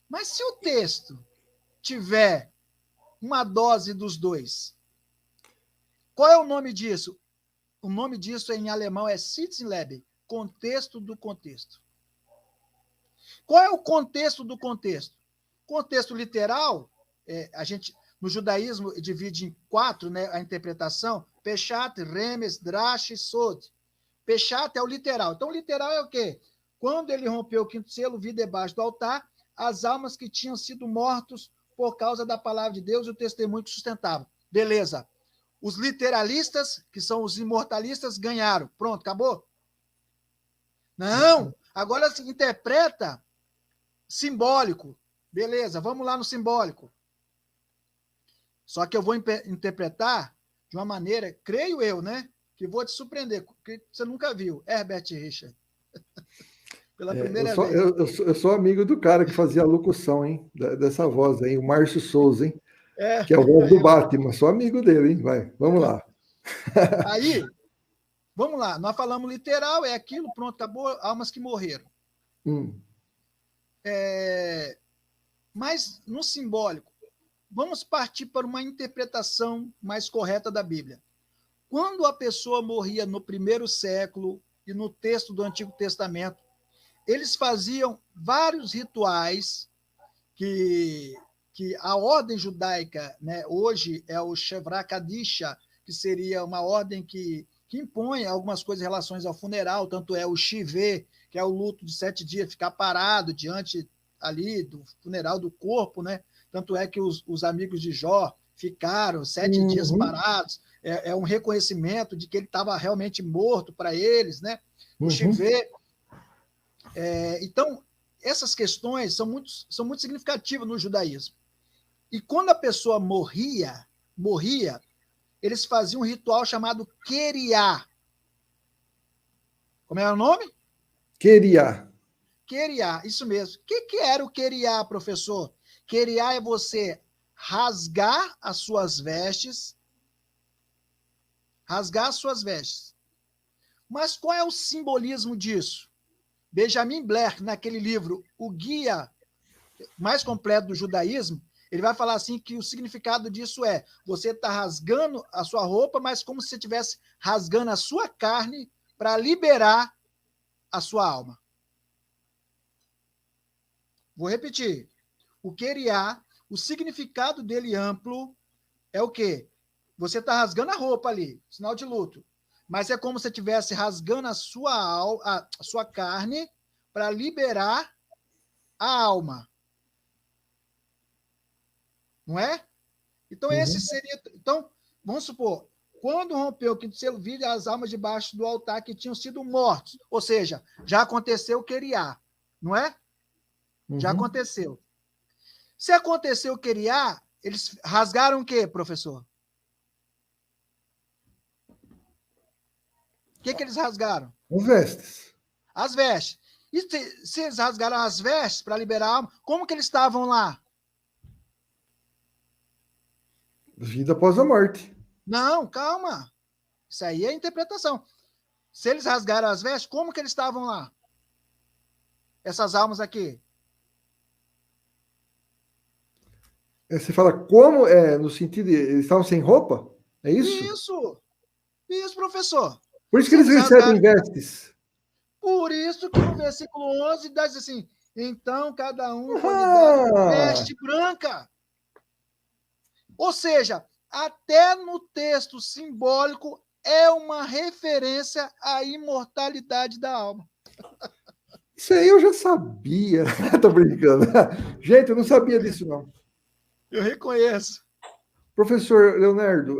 mas se o texto tiver uma dose dos dois, qual é o nome disso? O nome disso em alemão é Sinnleben, contexto do contexto. Qual é o contexto do contexto? Contexto literal, a gente no judaísmo divide em 4, né, a interpretação: Peshat, Remes, Drash, Sod. Peshat é o literal. Então, o literal é o quê? Quando ele rompeu o quinto selo, vi debaixo do altar as almas que tinham sido mortos por causa da palavra de Deus e o testemunho que sustentava. Beleza. Os literalistas, que são os imortalistas, ganharam. Pronto, acabou? Não. Agora se interpreta simbólico. Beleza, vamos lá no simbólico. Só que eu vou interpretar de uma maneira, creio eu, né? Que vou te surpreender, que você nunca viu. Herbert Richard. Pela primeira vez. Eu sou amigo do cara que fazia a locução, hein? Dessa voz aí, o Márcio Souza, hein? Que é a voz do Batman. Sou amigo dele, hein? Vai, vamos lá. Aí, vamos lá. Nós falamos literal, é aquilo, pronto, acabou, almas que morreram. Mas no simbólico, vamos partir para uma interpretação mais correta da Bíblia. Quando a pessoa morria no primeiro século e no texto do Antigo Testamento, eles faziam vários rituais que a ordem judaica, né, hoje é o Shevra Kadisha, que seria uma ordem que impõe algumas coisas em relação ao funeral, tanto é o Shivê, que é o luto de 7 dias, ficar parado diante ali do funeral do corpo, né? Tanto é que os amigos de Jó ficaram 7 dias parados, é um reconhecimento de que ele estava realmente morto para eles, né? O Shivê. Então, essas questões são muito significativas no judaísmo. E quando a pessoa morria, eles faziam um ritual chamado Keriá. Como era o nome? Keriá. Keriá, isso mesmo. O que era o Keriá, professor? Keriá é você rasgar as suas vestes. Rasgar as suas vestes. Mas qual é o simbolismo disso? Benjamin Blair, naquele livro, O Guia Mais Completo do Judaísmo, ele vai falar assim que o significado disso é você está rasgando a sua roupa, mas como se você estivesse rasgando a sua carne para liberar a sua alma. Vou repetir. O Keriá, o significado dele amplo é o quê? Você está rasgando a roupa ali, sinal de luto. Mas é como se você estivesse rasgando a sua carne para liberar a alma. Não é? Então, esse seria... Então, vamos supor, quando rompeu o quinto selo, viram as almas debaixo do altar que tinham sido mortos. Ou seja, já aconteceu o Keriá, não é? Já aconteceu. Se aconteceu o Keriá, eles rasgaram o quê, professor? O que eles rasgaram? As vestes. As vestes. E se eles rasgaram as vestes para liberar a alma, como que eles estavam lá? Vida após a morte. Não, calma. Isso aí é interpretação. Se eles rasgaram as vestes, como que eles estavam lá? Essas almas aqui. Você fala como, no sentido de eles estavam sem roupa? É isso? Isso, professor. Por isso que eles recebem vestes. Por isso que no versículo 11 diz assim, então cada um foi lhe dado veste branca. Ou seja, até no texto simbólico é uma referência à imortalidade da alma. Isso aí eu já sabia. Tô brincando. Gente, eu não sabia disso, não. Eu reconheço. Professor Leonardo,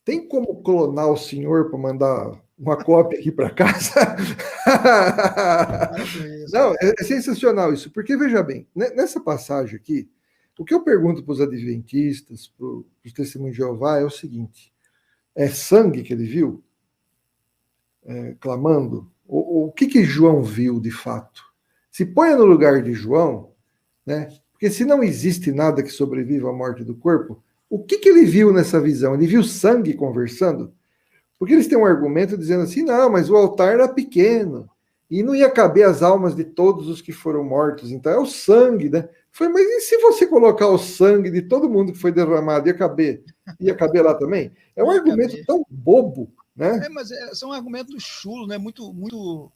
tem como clonar o senhor para mandar uma cópia aqui para casa? Não, é sensacional isso, porque veja bem, nessa passagem aqui, o que eu pergunto para os adventistas, para os testemunhos de Jeová, é o seguinte: é sangue que ele viu? Clamando? O que João viu de fato? Se ponha no lugar de João, né? Porque se não existe nada que sobreviva à morte do corpo, o que ele viu nessa visão? Ele viu sangue conversando? Porque eles têm um argumento dizendo assim, não, mas o altar era pequeno, e não ia caber as almas de todos os que foram mortos, então é o sangue, né? Foi, mas e se você colocar o sangue de todo mundo que foi derramado, ia caber lá também? É um argumento tão bobo, né? Mas são argumentos chulos, né? Muito...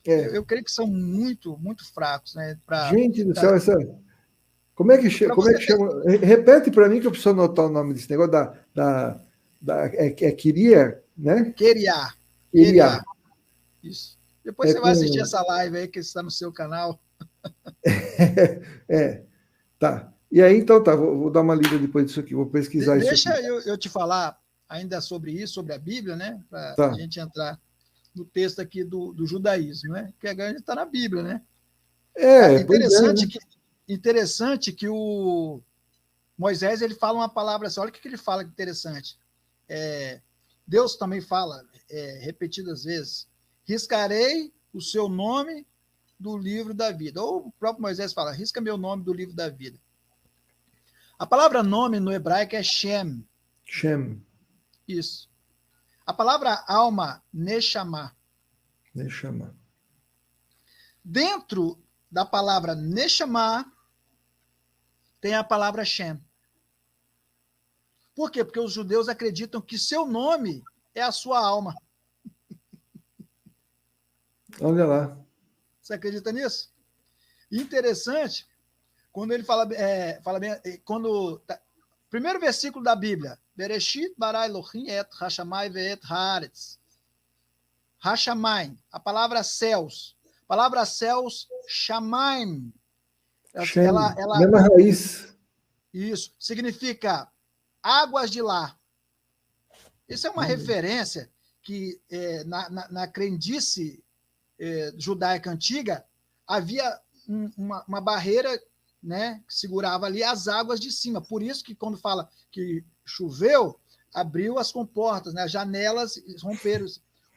Eu creio que são muito fracos, né? Gente do céu, como é que chama? Repete para mim que eu preciso anotar o nome desse negócio Queria, né? Queria. Isso. Depois você vai assistir essa live aí que está no seu canal. Tá. E aí, então tá, vou dar uma lida depois disso aqui, vou pesquisar isso aqui. Deixa eu te falar ainda sobre isso, sobre a Bíblia, né? Para a gente entrar no texto aqui do judaísmo, né? Que agora a gente está na Bíblia, né? Interessante que o Moisés ele fala uma palavra assim, olha o que ele fala que interessante. Deus também fala repetidas vezes, riscarei o seu nome do livro da vida. Ou o próprio Moisés fala, risca meu nome do livro da vida. A palavra nome no hebraico é Shem. Shem. Isso. A palavra alma, Neshama. Neshama. Dentro da palavra Neshama tem a palavra Shem. Por quê? Porque os judeus acreditam que seu nome é a sua alma. Olha lá. Você acredita nisso? Interessante, quando ele fala bem, primeiro versículo da Bíblia, Bereshit bara Elohim et hashamai ve'et haaretz. Hashamai, a palavra céus, shamaim. Ela mesma raiz. Isso, significa águas de lá. Isso é uma referência que na crendice judaica antiga havia uma barreira, né, que segurava ali as águas de cima. Por isso que quando fala que choveu, abriu as comportas, né, as janelas romperam.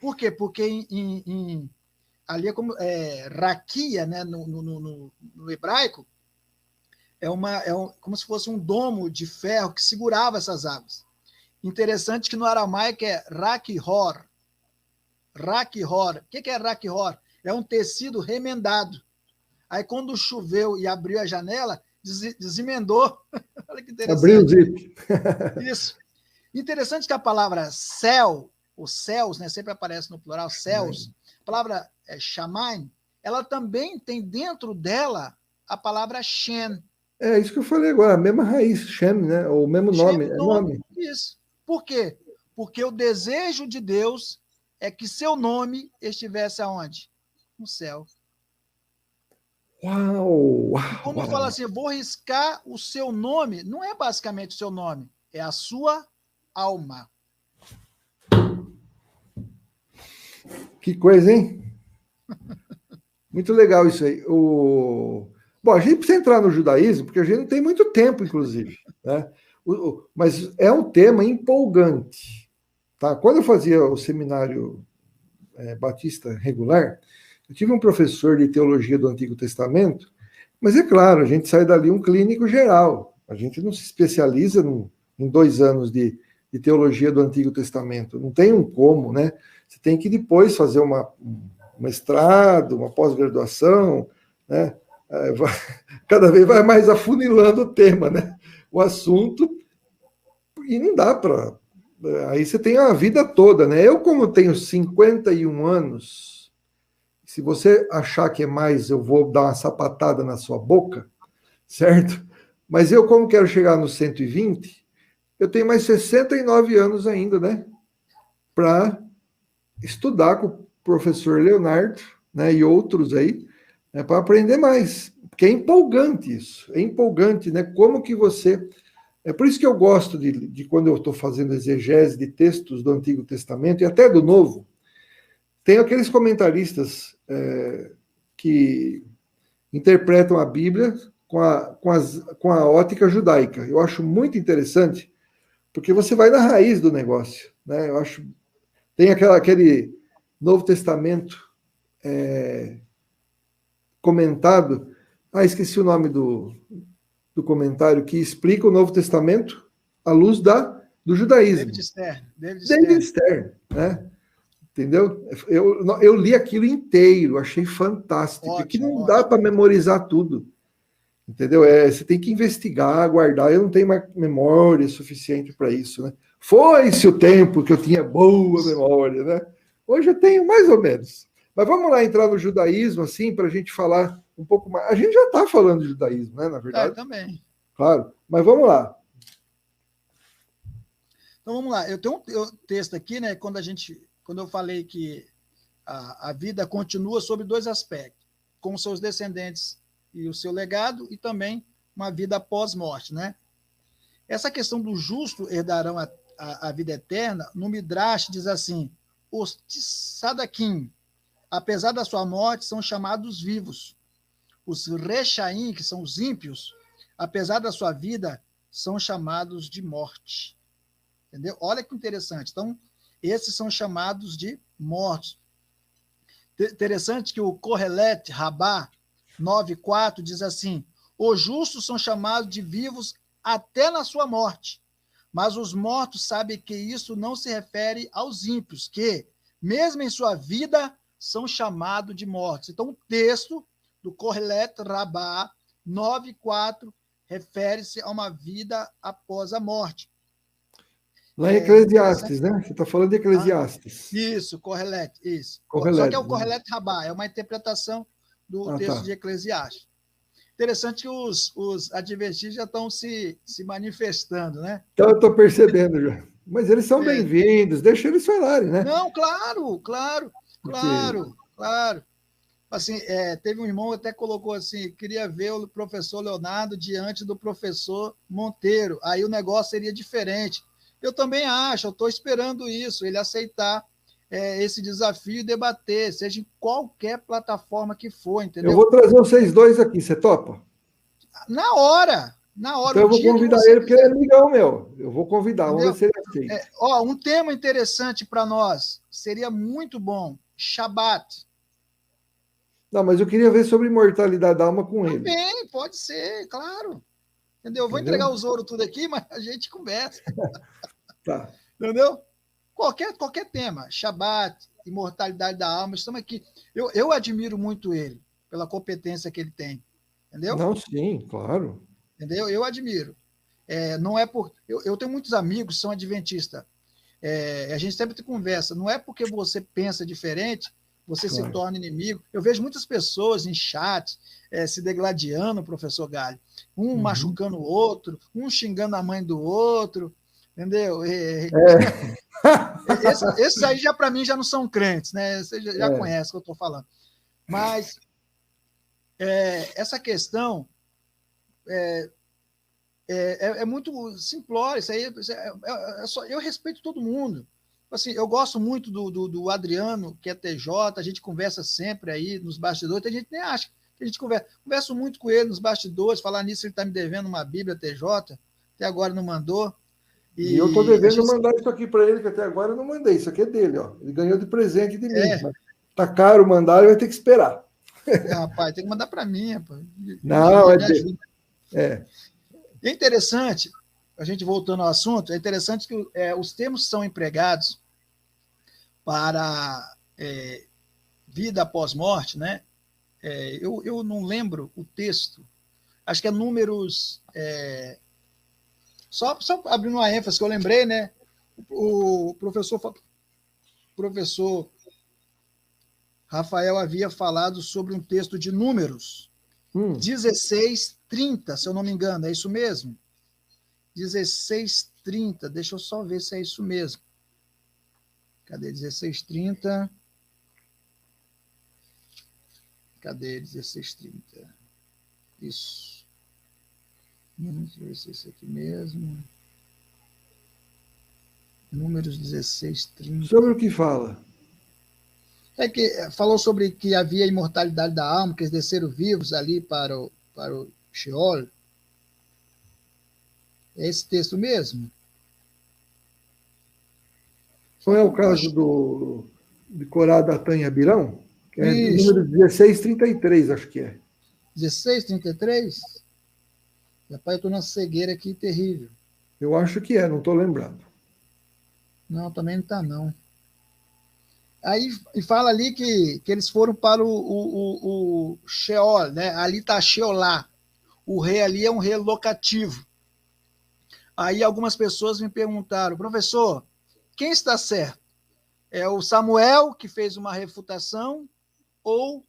Por quê? Porque ali é como raquia, né, no hebraico, como se fosse um domo de ferro que segurava essas águas. Interessante que no aramaico é rakihor. Rakihor. O que é rakihor? É um tecido remendado. Aí, quando choveu e abriu a janela, desemendou. Olha que interessante. Abriu o zip. Isso. Interessante que a palavra céu, os céus, né, sempre aparece no plural, céus, a palavra shamayim, ela também tem dentro dela a palavra Shem. É isso que eu falei agora, a mesma raiz, Shem, né? O mesmo nome. Shem, nome. Isso. Por quê? Porque o desejo de Deus é que seu nome estivesse aonde? No céu. Uau! E quando fala assim, vou riscar o seu nome, não é basicamente o seu nome, é a sua alma. Que coisa, hein? Muito legal isso aí. Bom, a gente precisa entrar no judaísmo, porque a gente não tem muito tempo, inclusive, né? Mas é um tema empolgante. Tá? Quando eu fazia o seminário batista regular, eu tive um professor de teologia do Antigo Testamento, mas é claro, a gente sai dali um clínico geral. A gente não se especializa em 2 anos de teologia do Antigo Testamento. Não tem um como, né? Você tem que depois fazer um mestrado, uma pós-graduação, né? Cada vez vai mais afunilando o tema, né? O assunto, e não dá para... Aí você tem a vida toda, né? Eu, como tenho 51 anos, se você achar que é mais, eu vou dar uma sapatada na sua boca, certo? Mas eu, como quero chegar nos 120, eu tenho mais 69 anos ainda, né? Para estudar com o professor Leonardo, né? E outros aí, né? Para aprender mais. Porque é empolgante isso. É empolgante, né? Como que você... É por isso que eu gosto de quando eu estou fazendo exegese de textos do Antigo Testamento e até do Novo, tem aqueles comentaristas que interpretam a Bíblia com a ótica judaica. Eu acho muito interessante, porque você vai na raiz do negócio, né? Eu acho... Tem aquele Novo Testamento comentado... esqueci o nome do comentário, que explica o Novo Testamento à luz do judaísmo. David Stern, né? Entendeu? Eu li aquilo inteiro, achei fantástico. Ótimo, que não dá para memorizar tudo. Entendeu? Você tem que investigar, guardar. Eu não tenho mais memória suficiente para isso, né? Foi-se o tempo que eu tinha boa memória, né? Hoje eu tenho mais ou menos. Mas vamos lá entrar no judaísmo, assim, para a gente falar um pouco mais. A gente já está falando de judaísmo, né? Na verdade. Também. Claro. Mas vamos lá. Então vamos lá. Eu tenho um texto aqui, né? Quando eu falei que a vida continua sob 2 aspectos, com seus descendentes e o seu legado, e também uma vida pós-morte, né? Essa questão do justo herdarão a vida eterna, no Midrash diz assim: os Tzadakim, apesar da sua morte, são chamados vivos. Os Rechaim, que são os ímpios, apesar da sua vida, são chamados de morte. Entendeu? Olha que interessante. Então, esses são chamados de mortos. Interessante que o Kohelet Rabá 9:4 diz assim: os justos são chamados de vivos até na sua morte, mas os mortos sabem que isso não se refere aos ímpios, que, mesmo em sua vida, são chamados de mortos. Então, o texto do Kohelet Rabá 9:4 refere-se a uma vida após a morte. Lá em Eclesiastes, né? Você está falando de Eclesiastes. Isso, Correlet, isso. Correlet, Só que é o né? Correlet Rabá, é uma interpretação do texto Tá. de Eclesiastes. Interessante que os adventistas já estão se manifestando, né? Então, eu estou percebendo já. Mas eles são É. bem-vindos, deixa eles falarem, né? Não, claro, claro, Porque... claro. Assim, teve um irmão que até colocou assim, queria ver o professor Leonardo diante do professor Monteiro, aí o negócio seria diferente. Eu também acho, eu estou esperando isso, ele aceitar esse desafio e debater, seja em qualquer plataforma que for, entendeu? Eu vou trazer vocês dois aqui, você topa? Na hora, Então o eu vou dia que convidar você ele, porque ele é quiser, amigão meu. Eu vou convidar, vamos ver entendeu? se ele aceita. Um tema interessante para nós, seria muito bom, Shabat. Não, mas eu queria ver sobre imortalidade da alma com ele. Também, pode ser, claro. Entendeu? Eu vou Entendeu? entregar os ouro tudo aqui, mas a gente conversa. Tá. Entendeu? Qualquer tema, Shabat, imortalidade da alma, estamos aqui. Eu admiro muito ele, pela competência que ele tem. Entendeu? Não, sim, claro. Entendeu? Eu admiro. Não é por. Eu tenho muitos amigos que são adventistas. A gente sempre conversa. Não é porque você pensa diferente, você se Claro. torna inimigo. Eu vejo muitas pessoas em chat se degladiando, professor Galho, machucando o outro, xingando a mãe do outro, entendeu? Esses aí já para mim já não são crentes, né? Você já conhece o que eu estou falando. Mas essa questão é muito simplória. Isso aí eu respeito todo mundo. Assim, eu gosto muito do Adriano, que é TJ, a gente conversa sempre aí nos bastidores, a gente nem acha que a gente converso muito com ele nos bastidores, falar nisso, ele está me devendo uma Bíblia TJ, até agora não mandou. E eu estou devendo mandar isso aqui para ele, que até agora eu não mandei. Isso aqui é dele, ó. Ele ganhou de presente de mim. Mas tá caro mandar, ele vai ter que esperar. Rapaz, tem que mandar para mim, rapaz. Não, me ajuda. É interessante, a gente voltando ao assunto, é interessante que os termos são empregados para vida após morte, né? Eu não lembro o texto, acho que é Números. Só abrindo uma ênfase que eu lembrei, né? O professor Rafael havia falado sobre um texto de Números 16:30, se eu não me engano, é isso mesmo? 16:30, deixa eu só ver se é isso mesmo. Cadê 16:30? Cadê 16:30? Isso. Deixa eu ver se é isso aqui mesmo. Números 16:30. Sobre o que fala? Que falou sobre que havia imortalidade da alma, que eles desceram vivos ali para o Sheol. É esse texto mesmo? Não é o caso de Corá, Datã e Abirão? Que é número 16:33, acho que é. 16:33? Rapaz, eu estou numa cegueira aqui terrível. Eu acho que é, não estou lembrando. Não, também não está, não. Aí e fala ali que eles foram para o Sheol, né? Ali está Sheolá. O rei ali é um rei locativo. Aí algumas pessoas me perguntaram, professor, quem está certo? É o Samuel, que fez uma refutação, ou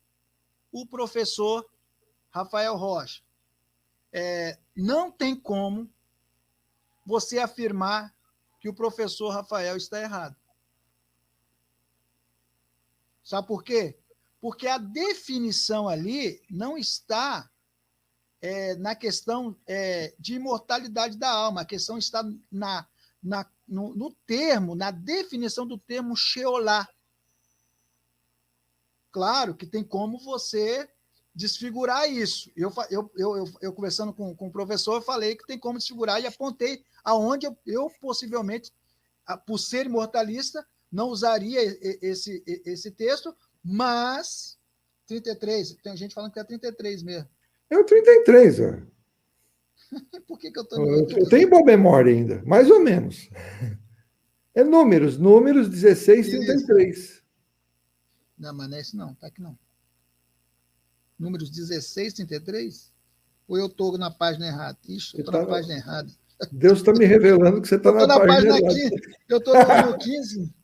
o professor Rafael Rocha? Não tem como você afirmar que o professor Rafael está errado. Sabe por quê? Porque a definição ali não está na questão de imortalidade da alma, a questão está no termo, na definição do termo Sheolá. Claro que tem como você desfigurar isso. Eu conversando com o professor, eu falei que tem como desfigurar e apontei aonde eu possivelmente, por ser imortalista, não usaria esse texto, mas 33, tem gente falando que é 33 mesmo. É o 33, ó. Por que eu estou no... Eu tenho boa memória ainda, mais ou menos. É números 16:33. Não, mas não é isso não, tá aqui não. Números 16:33? Ou eu estou na página errada? Ixi, eu estou na página errada. Deus está me revelando que você está na página 15. Eu estou no 15.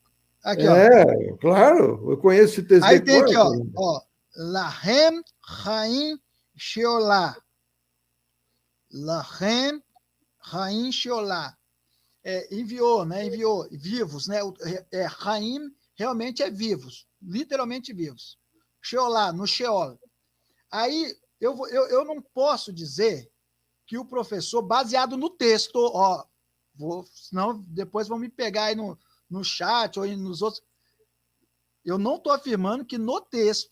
Aqui, ó. Claro, eu conheço esse texto. Aí tem aqui, ó. Lahem Haim Sheolá. Lahem Haim Sheolá. Enviou, né? Enviou, vivos, né? Haim realmente é vivos, literalmente vivos. Sheolá, no Sheol. Aí eu não posso dizer que o professor, baseado no texto, ó, senão depois vão me pegar aí no chat ou nos outros. Eu não estou afirmando que no texto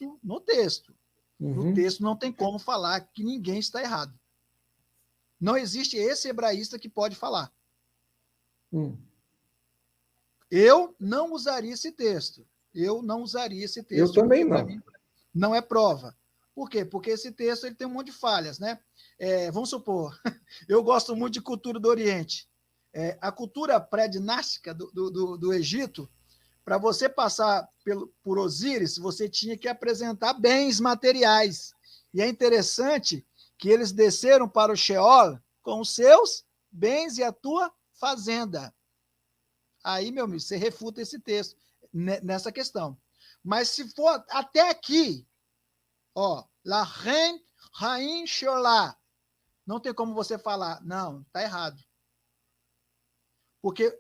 não tem como falar que ninguém está errado. Não existe esse hebraísta que pode falar. Eu não usaria esse texto. Eu também não. Mim, não é prova. Por quê? Porque esse texto ele tem um monte de falhas, né? Vamos supor, eu gosto muito de cultura do Oriente. A cultura pré-dinástica do Egito, para você passar por Osíris, você tinha que apresentar bens materiais. E é interessante que eles desceram para o Sheol com os seus bens e a tua fazenda. Aí, meu amigo, você refuta esse texto nessa questão. Mas se for até aqui, ó, Lahem Haim Sheolá, não tem como você falar, não, está errado. Porque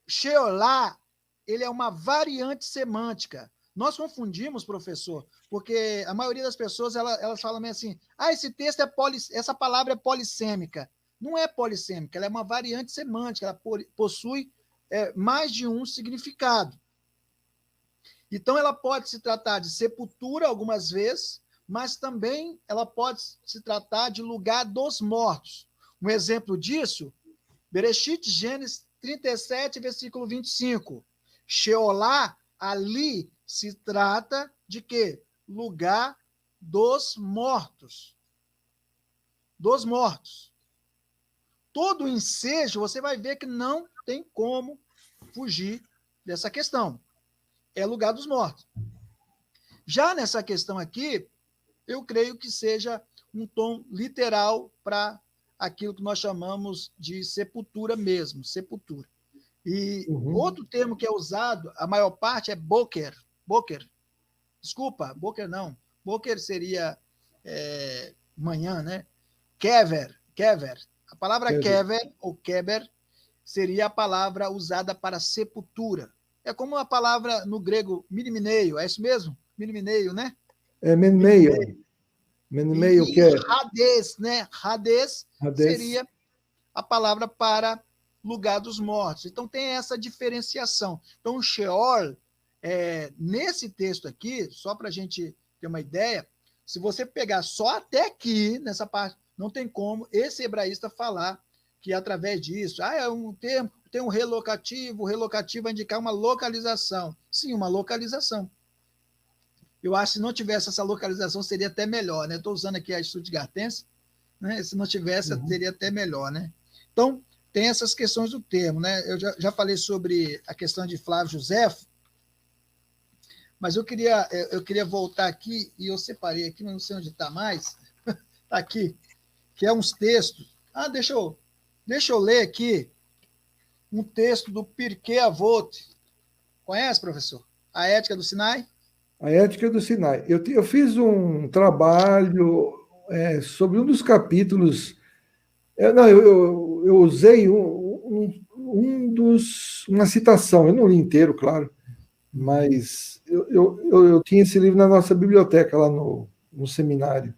Sheolá, ele é uma variante semântica. Nós confundimos, professor, porque a maioria das pessoas elas falam assim, esse texto essa palavra é polissêmica. Não é polissêmica, ela é uma variante semântica, ela possui mais de um significado. Então, ela pode se tratar de sepultura algumas vezes, mas também ela pode se tratar de lugar dos mortos. Um exemplo disso, Bereshit, Gênesis 37, versículo 25. Sheolá, ali se trata de quê? Lugar dos mortos. Dos mortos. Todo ensejo, você vai ver que não tem como fugir dessa questão. É lugar dos mortos. Já nessa questão aqui, eu creio que seja um tom literal para aquilo que nós chamamos de sepultura mesmo, sepultura. E outro termo que é usado, a maior parte é boker. Boker. Desculpa, boker não. Boker seria manhã, né? Kever. A palavra kever ou keber seria a palavra usada para sepultura. É como a palavra no grego minimeio, é isso mesmo? Minimeio, né? Minimeio. Minimeio que é? Hades, né? Hades seria a palavra para lugar dos mortos. Então tem essa diferenciação. Então o Sheol, nesse texto aqui, só para a gente ter uma ideia, se você pegar só até aqui, nessa parte, não tem como esse hebraísta falar que através disso, é um termo, tem um relocativo, o relocativo vai indicar uma localização. Sim, uma localização. Eu acho que se não tivesse essa localização, seria até melhor, né? Estou usando aqui a Stuttgartense, né? Se não tivesse, seria até melhor, né? Então, tem essas questões do termo, né? Eu já falei sobre a questão de Flávio Josefo, mas eu queria voltar aqui, e eu separei aqui, mas não sei onde está mais. Está aqui, que é uns textos. Deixa eu ler aqui um texto do Pirkei Avot. Conhece, professor? A Ética do Sinai? A Ética do Sinai. Eu fiz um trabalho sobre um dos capítulos. Eu usei uma citação. Eu não li inteiro, claro, mas eu tinha esse livro na nossa biblioteca lá no seminário.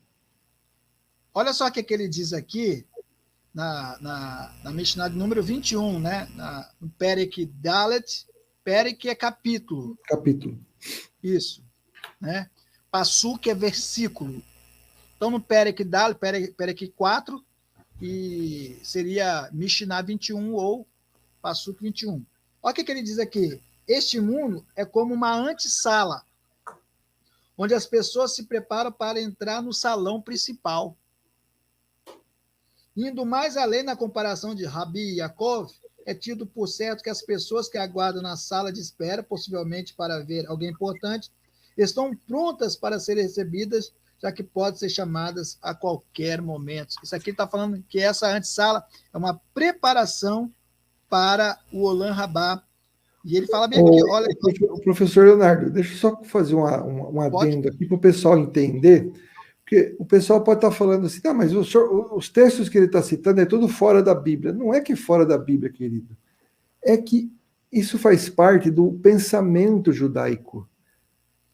Olha só o que ele diz aqui na Mishnah número 21, né? No Perek Dalet. Perek é capítulo. Capítulo. Isso. Né? Passuk é versículo. Então, no Perek Dalet, Perek 4, e seria Mishnah 21 ou Passuk 21. Olha o que ele diz aqui. Este mundo é como uma antessala, onde as pessoas se preparam para entrar no salão principal. Indo mais além na comparação de Rabi Yaakov, é tido por certo que as pessoas que aguardam na sala de espera, possivelmente para ver alguém importante, estão prontas para serem recebidas já que podem ser chamadas a qualquer momento. Isso aqui está falando que essa antessala é uma preparação para o Olam Rabá. E ele fala bem aqui, olha... O professor Leonardo, deixa eu só fazer um adendo aqui para o pessoal entender, porque o pessoal pode estar falando assim, mas os textos que ele está citando é tudo fora da Bíblia. Não é que é fora da Bíblia, querido. É que isso faz parte do pensamento judaico.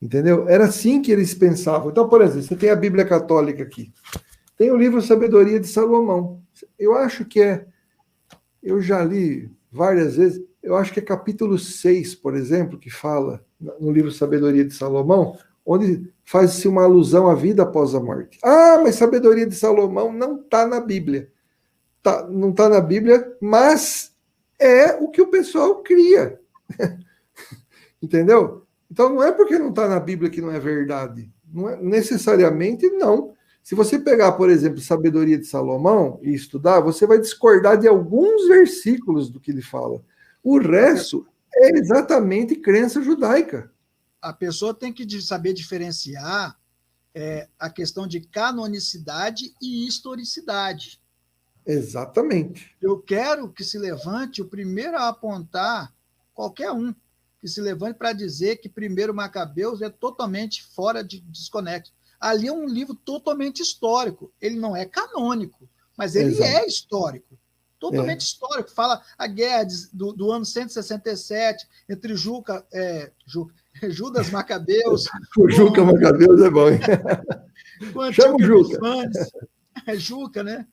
Entendeu? Era assim que eles pensavam. Então, por exemplo, você tem a Bíblia Católica aqui. Tem o livro Sabedoria de Salomão. Eu acho que eu já li várias vezes, eu acho que é capítulo 6, por exemplo, que fala no livro Sabedoria de Salomão, onde faz-se uma alusão à vida após a morte. Mas Sabedoria de Salomão não está na Bíblia. Não está na Bíblia, mas é o que o pessoal cria. Entendeu? Então não é porque não está na Bíblia que não é verdade. Não é, necessariamente não. Se você pegar, por exemplo, Sabedoria de Salomão e estudar, você vai discordar de alguns versículos do que ele fala. O resto é exatamente crença judaica. A pessoa tem que saber diferenciar a questão de canonicidade e historicidade. Exatamente. Eu quero que se levante o primeiro a apontar, qualquer um, que se levante para dizer que primeiro Macabeus é totalmente fora de desconexo. Ali é um livro totalmente histórico. Ele não é canônico, mas ele é histórico. Totalmente histórico. Fala a guerra do ano 167 entre Judas Macabeus. O Juca Macabeus é bom, hein? Chama o Juca. Juca, né?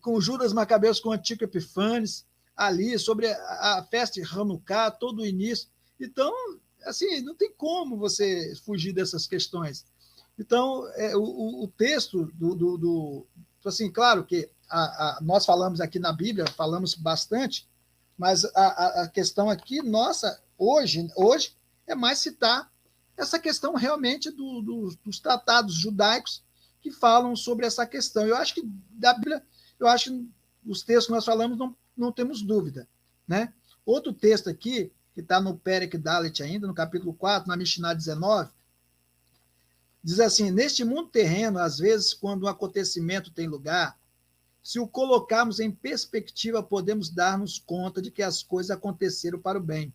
Com Judas Macabeus com o Antíoco Epifanes, ali, sobre a festa de Hanukkah, todo o início. Então, assim, não tem como você fugir dessas questões. Então, o texto assim, claro que nós falamos aqui na Bíblia, falamos bastante, mas a questão aqui, nossa, hoje é mais citar essa questão realmente dos tratados judaicos que falam sobre essa questão. Eu acho que da Bíblia, os textos que nós falamos não temos dúvida, né? Outro texto aqui, que está no Perek Dalet ainda, no capítulo 4, na Mishnah 19, diz assim: neste mundo terreno, às vezes, quando um acontecimento tem lugar, se o colocarmos em perspectiva, podemos dar-nos conta de que as coisas aconteceram para o bem.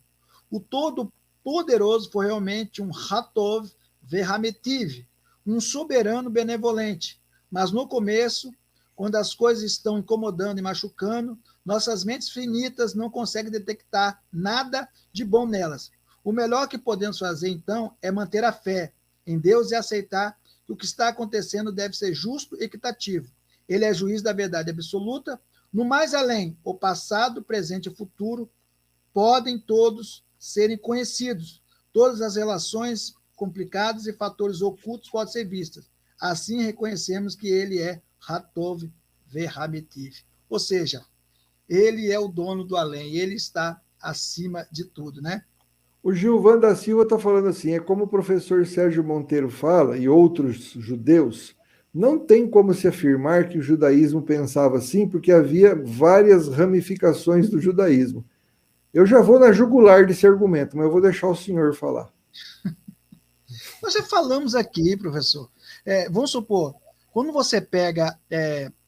O Todo-Poderoso foi realmente um Hatov Verhametiv, um soberano benevolente. Mas no começo, quando as coisas estão incomodando e machucando, nossas mentes finitas não conseguem detectar nada de bom nelas. O melhor que podemos fazer, então, é manter a fé em Deus e aceitar que o que está acontecendo deve ser justo e equitativo. Ele é juiz da verdade absoluta. No mais além, o passado, presente e futuro podem todos serem conhecidos. Todas as relações complicadas e fatores ocultos podem ser vistas. Assim, reconhecemos que ele é Hatov Verhametiv. Ou seja, ele é o dono do além, ele está acima de tudo, né? O Gilvan da Silva está falando assim, é como o professor Sérgio Monteiro fala, e outros judeus, não tem como se afirmar que o judaísmo pensava assim, porque havia várias ramificações do judaísmo. Eu já vou na jugular desse argumento, mas eu vou deixar o senhor falar. Nós já falamos aqui, professor. Vamos supor, quando você pega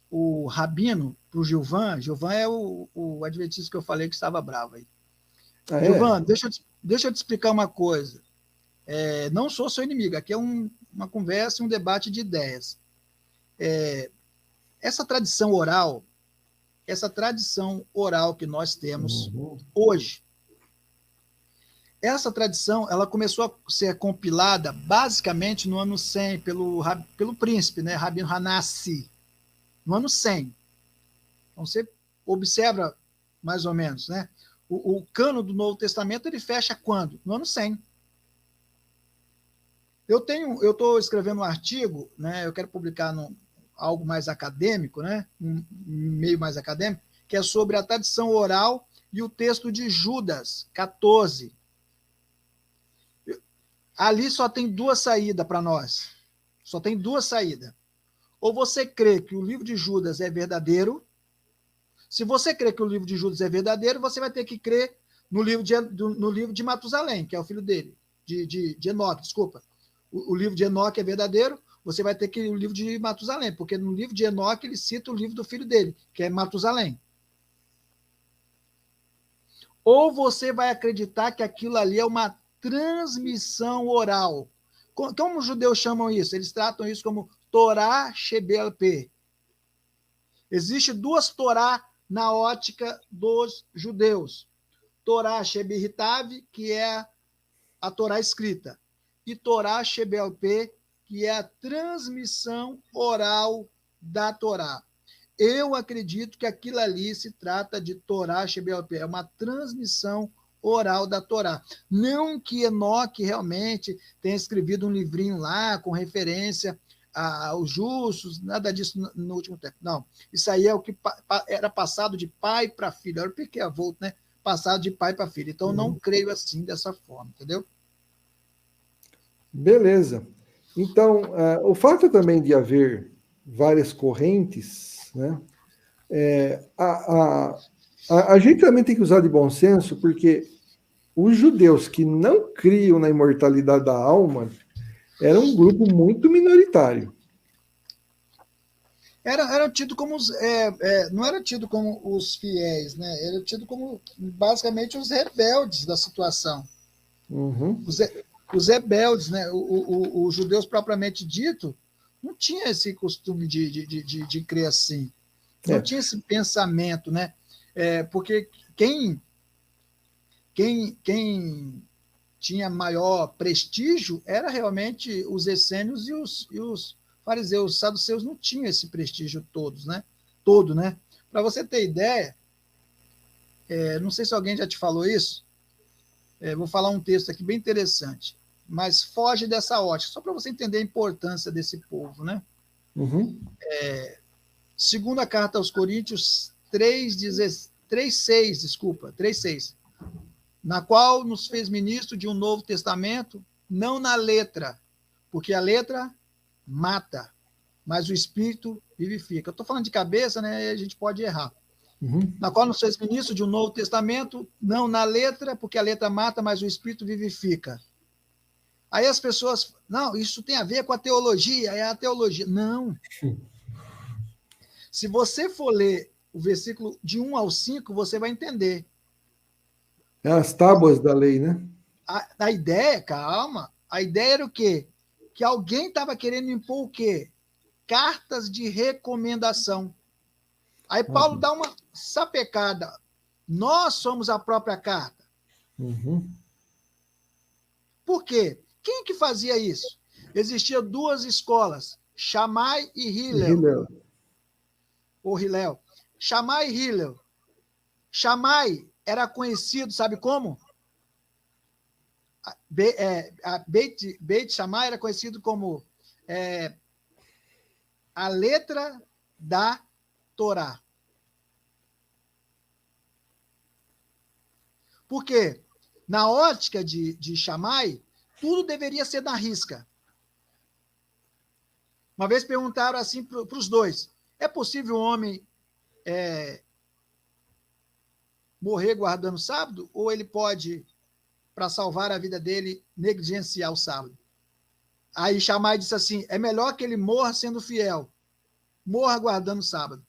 o Rabino para o Gilvan é o adventista que eu falei que estava bravo aí. Gilvan, deixa eu te explicar uma coisa. Não sou seu inimigo, aqui é uma conversa, um debate de ideias. Essa tradição oral que nós temos hoje, essa tradição ela começou a ser compilada basicamente no ano 100 pelo príncipe, né, Rabino Hanassi, no ano 100. Então você observa mais ou menos, né? O cano do Novo Testamento ele fecha quando? No ano 100. Eu estou escrevendo um artigo, né? Eu quero publicar algo mais acadêmico, né? Um meio mais acadêmico, que é sobre a tradição oral e o texto de Judas 14. Ali só tem duas saídas para nós. Só tem duas saídas. Ou você crê que o livro de Judas é verdadeiro. Se você crê que o livro de Judas é verdadeiro, você vai ter que crer no livro de Matusalém, que é o filho dele, de Enoque, desculpa. O livro de Enoque é verdadeiro, você vai ter que ler o livro de Matusalém, porque no livro de Enoque ele cita o livro do filho dele, que é Matusalém. Ou você vai acreditar que aquilo ali é uma transmissão oral. Como os judeus chamam isso? Eles tratam isso como Torá Shebel Peh. Existe duas Torá na ótica dos judeus. Torá Shebiritav, que é a Torá escrita, e Torá Shebel Peh, que é a transmissão oral da Torá. Eu acredito que aquilo ali se trata de Torá Shebel Peh, é uma transmissão oral da Torá. Não que Enoque realmente tenha escrevido um livrinho lá com referência aos justos, nada disso no último tempo. Não, isso aí é o que era passado de pai para filho. Era o Pirkei Avot, né? Passado de pai para filho. Então, eu não creio assim, dessa forma, entendeu? Beleza. Então, o fato também de haver várias correntes, né? A gente também tem que usar de bom senso, porque os judeus que não criam na imortalidade da alma era um grupo muito minoritário. Era tido como não era tido como os fiéis, né? Era tido como basicamente os rebeldes da situação. Uhum. Os rebeldes, né? Os judeus propriamente dito não tinha esse costume de crer assim. Não tinha esse pensamento, né? Porque quem tinha maior prestígio era realmente os essênios e os fariseus. Os saduceus não tinham esse prestígio todos, né? Todo, né? Para você ter ideia, não sei se alguém já te falou isso, vou falar um texto aqui bem interessante, mas foge dessa ótica, só para você entender a importância desse povo, né? Uhum. Segunda carta aos Coríntios 3,6, na qual nos fez ministro de um novo testamento, não na letra, porque a letra mata, mas o Espírito vivifica. Eu estou falando de cabeça, né? A gente pode errar. Uhum. Na qual nos fez ministro de um novo testamento, não na letra, porque a letra mata, mas o Espírito vivifica. Aí as pessoas, não, isso tem a ver com a teologia, é a teologia. Não. Se você for ler o versículo de 1 ao 5, você vai entender. É as tábuas da lei, né? A ideia, calma, a ideia era o quê? Que alguém estava querendo impor o quê? Cartas de recomendação. Aí Paulo dá uma sapecada. Nós somos a própria carta. Uhum. Por quê? Quem que fazia isso? Existiam duas escolas, Shammai e Hillel. Ou Hillel. Shammai e Hillel. Shammai era conhecido, sabe como? Beit Shammai era conhecido como a letra da Torá. Por quê? Na ótica de Shammai, tudo deveria ser na risca. Uma vez perguntaram assim para os dois, é possível um homem morrer guardando o sábado? Ou ele pode, para salvar a vida dele, negligenciar o sábado? Aí Shammai disse assim, é melhor que ele morra sendo fiel, morra guardando o sábado.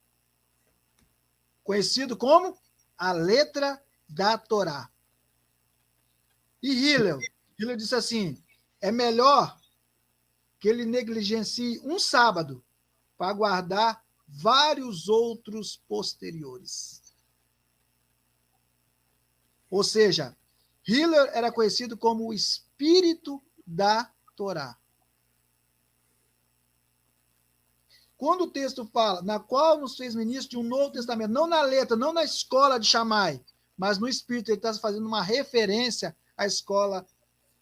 Conhecido como a letra da Torá. E Hillel disse assim, é melhor que ele negligencie um sábado para guardar vários outros posteriores. Ou seja, Hillel era conhecido como o espírito da Torá. Quando o texto fala, na qual nos fez ministro de um novo testamento, não na letra, não na escola de Shammai, mas no espírito, ele está fazendo uma referência à escola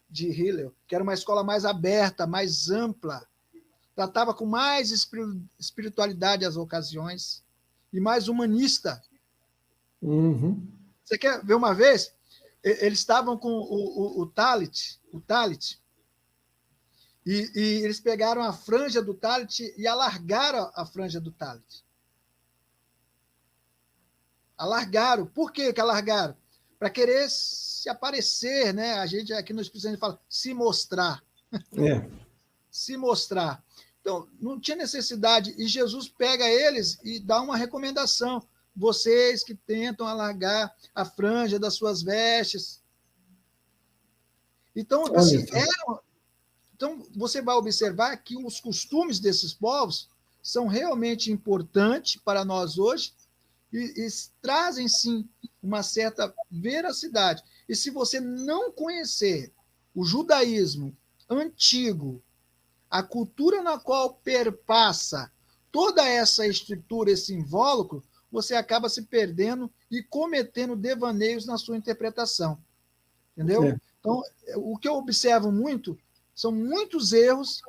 de Hillel, que era uma escola mais aberta, mais ampla, tratava com mais espiritualidade as ocasiões e mais humanista. Uhum. Você quer ver uma vez? Eles estavam com o talit, e eles pegaram a franja do talit e alargaram a franja do talit. Alargaram. Por que alargaram? Para querer se aparecer, né? A gente aqui no Espírito Santo fala se mostrar. Se mostrar. Então, Então, não tinha necessidade. E Jesus pega eles e dá uma recomendação. Vocês que tentam alargar a franja das suas vestes. Então, assim, então, você vai observar que os costumes desses povos são realmente importantes para nós hoje e trazem, sim, uma certa veracidade. E se você não conhecer o judaísmo antigo, a cultura na qual perpassa toda essa estrutura, esse invólucro, você acaba se perdendo e cometendo devaneios na sua interpretação. Entendeu? Então, o que eu observo muito são muitos erros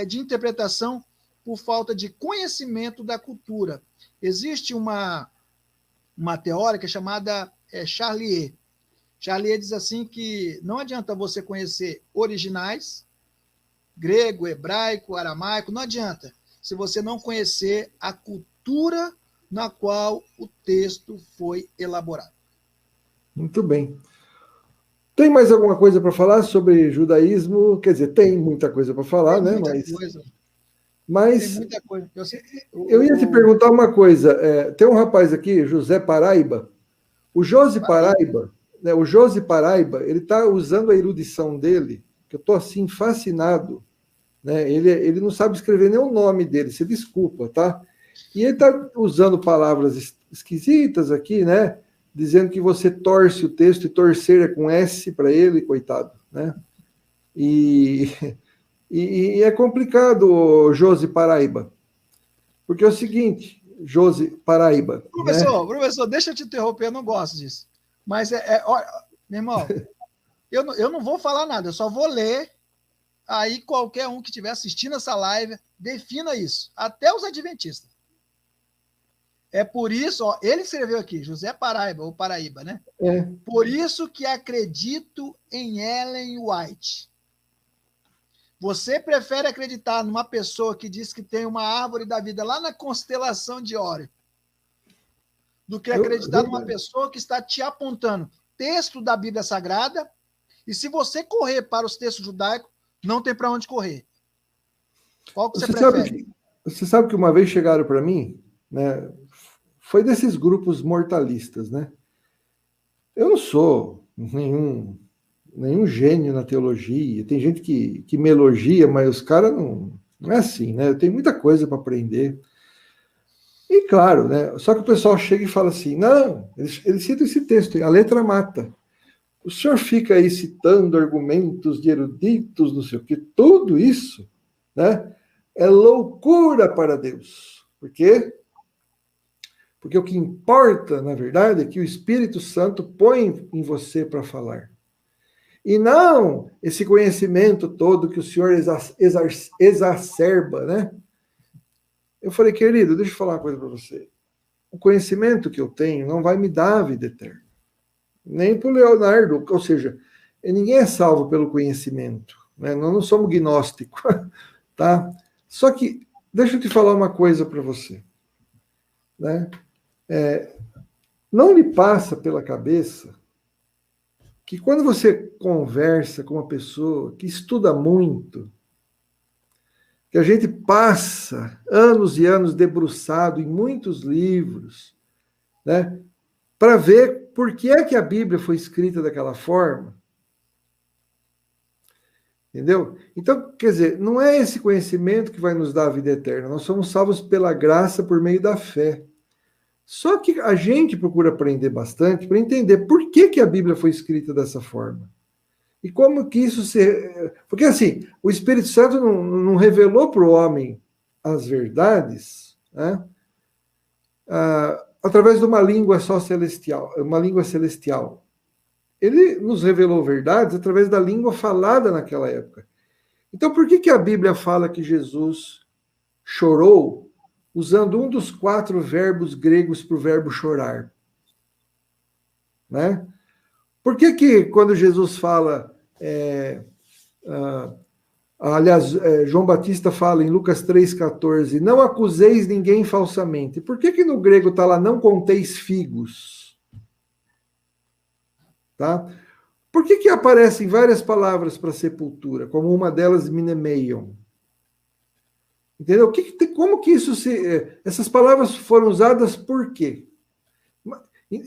de interpretação por falta de conhecimento da cultura. Existe uma teórica chamada Charlier. Charlier diz assim que não adianta você conhecer originais, grego, hebraico, aramaico, não adianta, se você não conhecer a cultura na qual o texto foi elaborado. Muito bem. Tem mais alguma coisa para falar sobre judaísmo? Quer dizer, tem muita coisa para falar, tem né? Muita coisa. Mas tem muita coisa. Eu ia te perguntar uma coisa. Tem um rapaz aqui, José Paraiba. O Josi Paraiba, né, ele está usando a erudição dele, que eu estou assim fascinado. Né? Ele não sabe escrever nem o nome dele, se desculpa, tá? E ele está usando palavras esquisitas aqui, né? Dizendo que você torce o texto, e torcer é com S para ele, coitado, né? E é complicado, Josi Paraíba, porque é o seguinte, Josi Paraíba... Professor, deixa eu te interromper, eu não gosto disso. Mas, olha, meu irmão, eu não vou falar nada, eu só vou ler, aí qualquer um que estiver assistindo essa live, defina isso, até os adventistas. É por isso, ó, ele escreveu aqui, José Paraiba, ou Paraíba, né? Por isso que acredito em Ellen White. Você prefere acreditar numa pessoa que diz que tem uma árvore da vida lá na constelação de Órion do que acreditar numa pessoa que está te apontando texto da Bíblia Sagrada e se você correr para os textos judaicos, não tem para onde correr. Qual que você prefere? Você sabe que uma vez chegaram para mim, né? Foi desses grupos mortalistas, né? Eu não sou nenhum gênio na teologia. Tem gente que me elogia, mas os caras não é assim, né? Eu tenho muita coisa para aprender. E claro, né? Só que o pessoal chega e fala assim, não, eles citam esse texto, a letra mata. O senhor fica aí citando argumentos de eruditos, não sei o quê. Tudo isso, né? É loucura para Deus. Por quê? Porque o que importa, na verdade, é que o Espírito Santo põe em você para falar. E não esse conhecimento todo que o Senhor exacerba, né? Eu falei, querido, deixa eu falar uma coisa para você. O conhecimento que eu tenho não vai me dar a vida eterna. Nem para o Leonardo, ou seja, ninguém é salvo pelo conhecimento. Né? Nós não somos gnósticos. Tá? Só que, deixa eu te falar uma coisa para você. Né? Não lhe passa pela cabeça que quando você conversa com uma pessoa que estuda muito, que a gente passa anos e anos debruçado em muitos livros, né, para ver por que é que a Bíblia foi escrita daquela forma. Entendeu? Então, quer dizer, não é esse conhecimento que vai nos dar a vida eterna. Nós somos salvos pela graça por meio da fé. Só que a gente procura aprender bastante para entender por que a Bíblia foi escrita dessa forma. E como que isso se... Porque assim, o Espírito Santo não revelou para o homem as verdades, né? Através de uma língua só celestial, uma língua celestial. Ele nos revelou verdades através da língua falada naquela época. Então, por que a Bíblia fala que Jesus chorou usando um dos 4 verbos gregos para o verbo chorar? Né? Por que quando Jesus fala... aliás, João Batista fala em Lucas 3,14, não acuseis ninguém falsamente. Por que no grego está lá, não conteis figos? Tá? Por que aparecem várias palavras para sepultura, como uma delas, mnemeion? Entendeu? Como que essas palavras foram usadas por quê?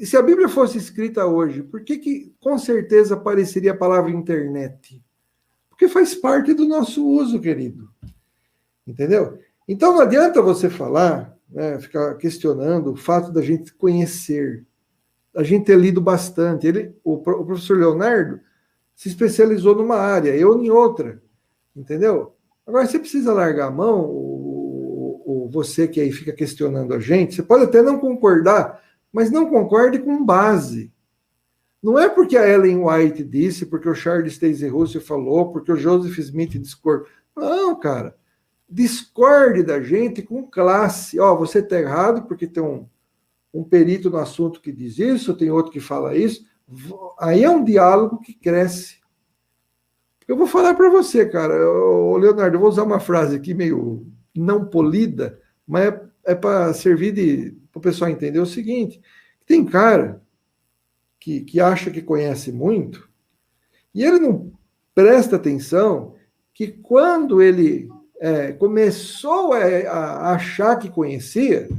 Se a Bíblia fosse escrita hoje, por que com certeza apareceria a palavra internet? Porque faz parte do nosso uso, querido. Entendeu? Então não adianta você falar, né, ficar questionando o fato da gente conhecer, a gente ter lido bastante. O professor Leonardo se especializou numa área, eu em outra. Entendeu? Agora, você precisa largar a mão, você que aí fica questionando a gente, você pode até não concordar, mas não concorde com base. Não é porque a Ellen White disse, porque o Charles Stacey Russell falou, porque o Joseph Smith discordou. Não, cara. Discorde da gente com classe. Ó, você está errado porque tem um perito no assunto que diz isso, tem outro que fala isso. Aí é um diálogo que cresce. Eu vou falar para você, cara, Leonardo, eu vou usar uma frase aqui meio não polida, mas é para servir para o pessoal entender o seguinte: tem cara que acha que conhece muito e ele não presta atenção que quando ele começou a achar que conhecia,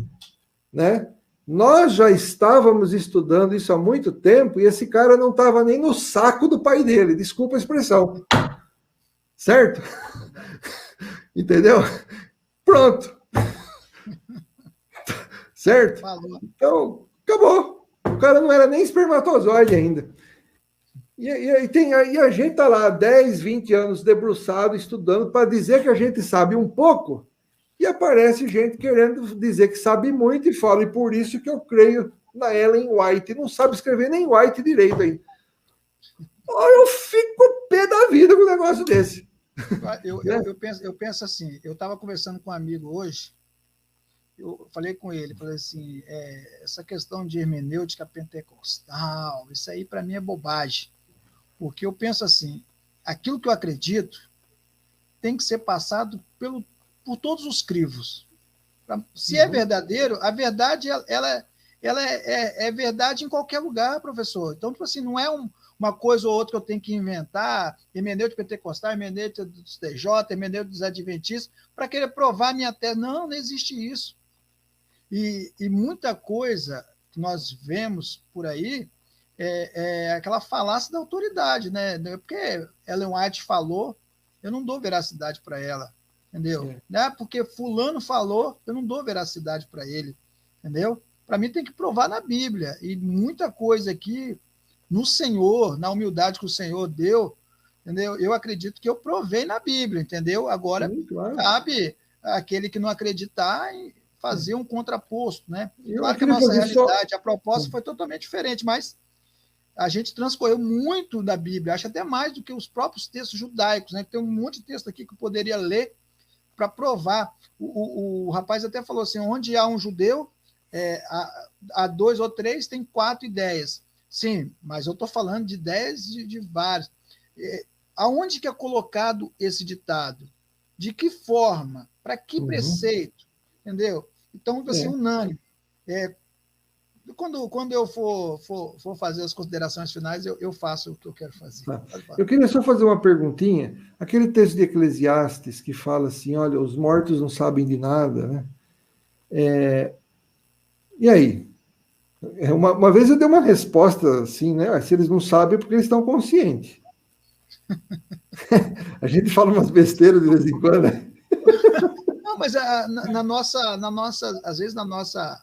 né? Nós já estávamos estudando isso há muito tempo e esse cara não estava nem no saco do pai dele, desculpa a expressão. Certo? Entendeu? Pronto. Certo? Falou. Então, acabou. O cara não era nem espermatozoide ainda. E a gente está lá 10, 20 anos debruçado, estudando, para dizer que a gente sabe um pouco, e aparece gente querendo dizer que sabe muito e fala, e por isso que eu creio na Ellen White. Não sabe escrever nem White direito aí. Eu fico pé da vida com um negócio desse. Eu penso assim, eu estava conversando com um amigo hoje, eu falei com ele, falei assim, essa questão de hermenêutica pentecostal, isso aí para mim é bobagem, porque eu penso assim, aquilo que eu acredito tem que ser passado por todos os crivos. Se é verdadeiro, a verdade ela é verdade em qualquer lugar, professor. Então, tipo assim, não é uma coisa ou outra que eu tenho que inventar, hermenêutica pentecostal, hermenêutica dos TJ, hermenêutica dos adventistas, para querer provar minha tese. Não existe isso. E muita coisa que nós vemos por aí é aquela falácia da autoridade, né? Porque Ellen White falou, eu não dou veracidade para ela, entendeu? Né? Porque fulano falou, eu não dou veracidade para ele, entendeu? Para mim tem que provar na Bíblia. E muita coisa aqui no Senhor, na humildade que o Senhor deu, entendeu? Eu acredito que eu provei na Bíblia, entendeu? Agora, claro. cabe aquele que não acreditar em fazer um contraposto, né? Claro que a nossa realidade, a proposta foi totalmente diferente, mas a gente transcorreu muito da Bíblia, acho até mais do que os próprios textos judaicos, né? Tem um monte de texto aqui que eu poderia ler para provar. O rapaz até falou assim, onde há um judeu, há 2 ou 3, tem 4 ideias. Sim, mas eu estou falando de ideias de vários. Aonde que é colocado esse ditado? De que forma? Para que preceito? Entendeu? Então, assim, unânime. Quando eu for fazer as considerações finais, eu faço o que eu quero fazer. Tá. Eu queria só fazer uma perguntinha. Aquele texto de Eclesiastes que fala assim, olha, os mortos não sabem de nada, né? E aí? Uma vez eu dei uma resposta assim, né? Se eles não sabem, é porque eles estão conscientes. A gente fala umas besteiras de vez em quando. Não, mas na nossa, às vezes na nossa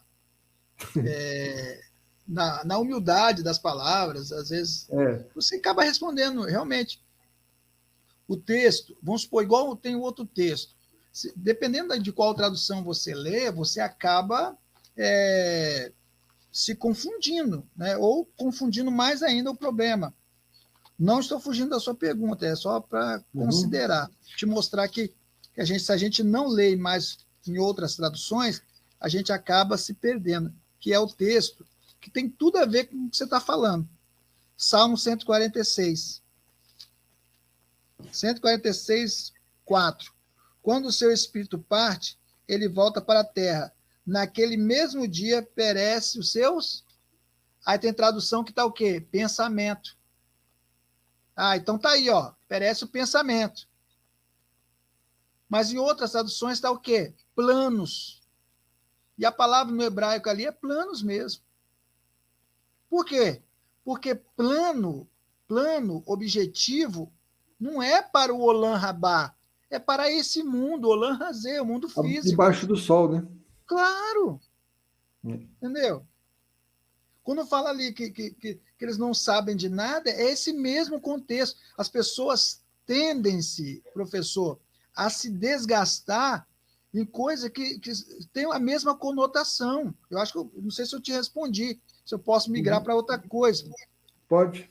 na humildade das palavras, às vezes você acaba respondendo realmente. O texto, vamos supor, igual tem o outro texto, dependendo de qual tradução você lê, você acaba se confundindo, né? Ou confundindo mais ainda o problema. Não estou fugindo da sua pergunta, é só para considerar, te mostrar que se a gente não lê mais em outras traduções, a gente acaba se perdendo, que é o texto que tem tudo a ver com o que você está falando. Salmo 146. 146, 4. Quando o seu espírito parte, ele volta para a terra. Naquele mesmo dia perece os seus... Aí tem tradução que está o quê? Pensamento. Então tá aí, ó. Perece o pensamento. Mas em outras traduções está o quê? Planos. E a palavra no hebraico ali é planos mesmo. Por quê? Porque plano, objetivo, não é para o Olam Rabá, é para esse mundo, Olam Razê, o mundo físico. Debaixo do sol, né? Claro. Entendeu? Quando fala ali que eles não sabem de nada, é esse mesmo contexto. As pessoas tendem-se, professor, a se desgastar em coisa que tem a mesma conotação. Eu acho que não sei se eu te respondi, se eu posso migrar para outra coisa. Pode.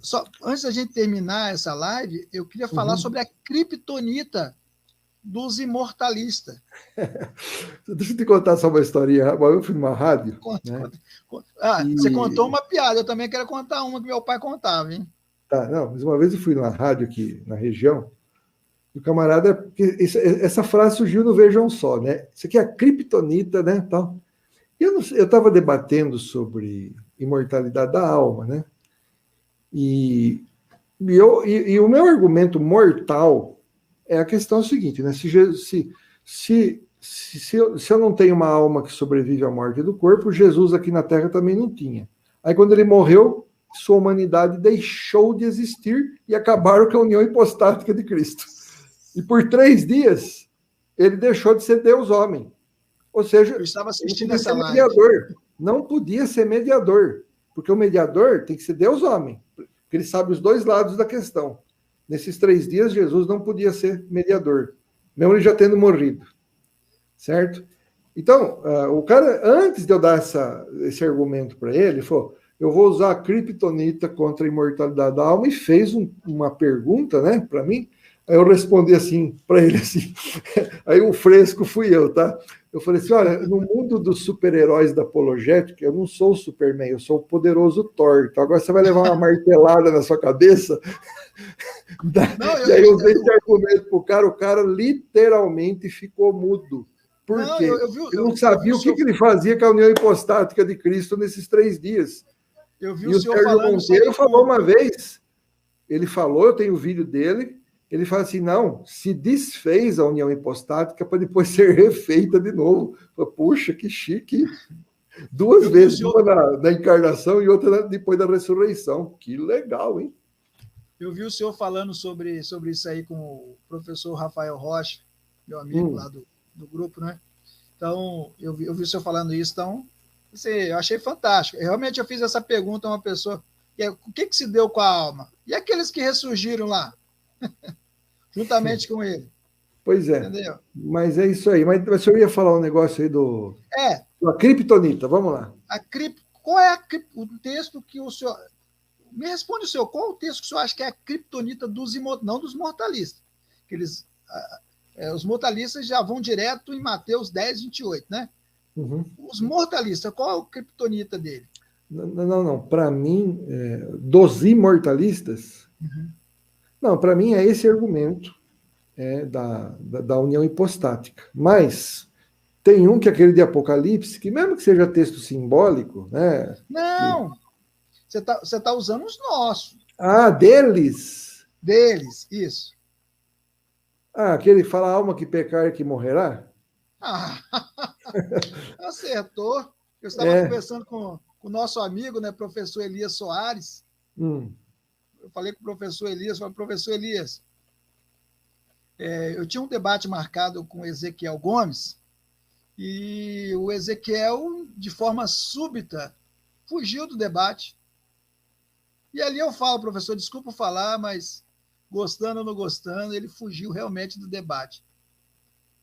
Só antes da gente terminar essa live, eu queria falar sobre a criptonita dos imortalistas. Deixa eu te contar só uma historinha. Eu fui numa rádio. Conta. Você contou uma piada, eu também quero contar uma que meu pai contava, hein? Tá, não, mas uma vez eu fui numa rádio aqui na região, e o camarada. Essa frase surgiu no Vejam Só, né? Isso aqui é a criptonita, né? Tal. E eu estava debatendo sobre imortalidade da alma, né? E o meu argumento mortal é a questão seguinte, né? Se eu não tenho uma alma que sobrevive à morte do corpo, Jesus aqui na Terra também não tinha. Aí quando ele morreu, sua humanidade deixou de existir e acabaram com a união hipostática de Cristo. E por 3 dias, ele deixou de ser Deus-homem. Ou seja, eu estava assistindo essa mediador. Não podia ser mediador, porque o mediador tem que ser Deus-homem, porque ele sabe os 2 lados da questão. Nesses 3 dias, Jesus não podia ser mediador, mesmo ele já tendo morrido. Certo? Então, o cara, antes de eu dar esse argumento para ele, falou: eu vou usar a criptonita contra a imortalidade da alma, e fez uma pergunta, né, para mim. Aí eu respondi assim, para ele assim, aí o fresco fui eu, tá? Eu falei assim: olha, no mundo dos super-heróis da apologética, eu não sou o Superman, eu sou o poderoso Thor. Então agora você vai levar uma martelada na sua cabeça. E aí eu usei esse argumento pro cara, o cara literalmente ficou mudo. Por quê? Ele não sabia o que ele fazia com a união hipostática de Cristo nesses 3 dias. Eu vi e o Sérgio Monteiro falou uma vez, ele falou, eu tenho o vídeo dele, ele fala assim: não, se desfez a união hipostática para depois ser refeita de novo. Puxa, que chique. 2 vezes, uma na encarnação e outra depois da ressurreição. Que legal, hein? Eu vi o senhor falando sobre isso aí com o professor Rafael Rocha, meu amigo lá do grupo, né? Então, eu vi o senhor falando isso, então, eu achei fantástico. Realmente eu fiz essa pergunta a uma pessoa: o que se deu com a alma? E aqueles que ressurgiram lá? Juntamente com ele. Pois é. Entendeu? Mas é isso aí. Mas o senhor ia falar um negócio aí da criptonita. Vamos lá. Qual é o texto que o senhor... Me responde o senhor, qual é o texto que o senhor acha que é a criptonita não dos mortalistas? Que os mortalistas já vão direto em Mateus 10, 28, né? Uhum. Os mortalistas, qual é a criptonita dele? Não. Para mim, dos imortalistas... Uhum. Não, para mim é esse argumento da união hipostática. Mas tem um que é aquele de Apocalipse, que mesmo que seja texto simbólico, né? Não! Você tá usando os nossos. Ah, deles? Deles, isso. Ah, aquele fala: alma que pecar e que morrerá? Acertou. Eu estava conversando com o nosso amigo, né, professor Elias Soares. Eu falei com o professor Elias, professor Elias, eu tinha um debate marcado com o Ezequiel Gomes, e o Ezequiel, de forma súbita, fugiu do debate. E ali eu falo: professor, desculpa falar, mas gostando ou não gostando, ele fugiu realmente do debate.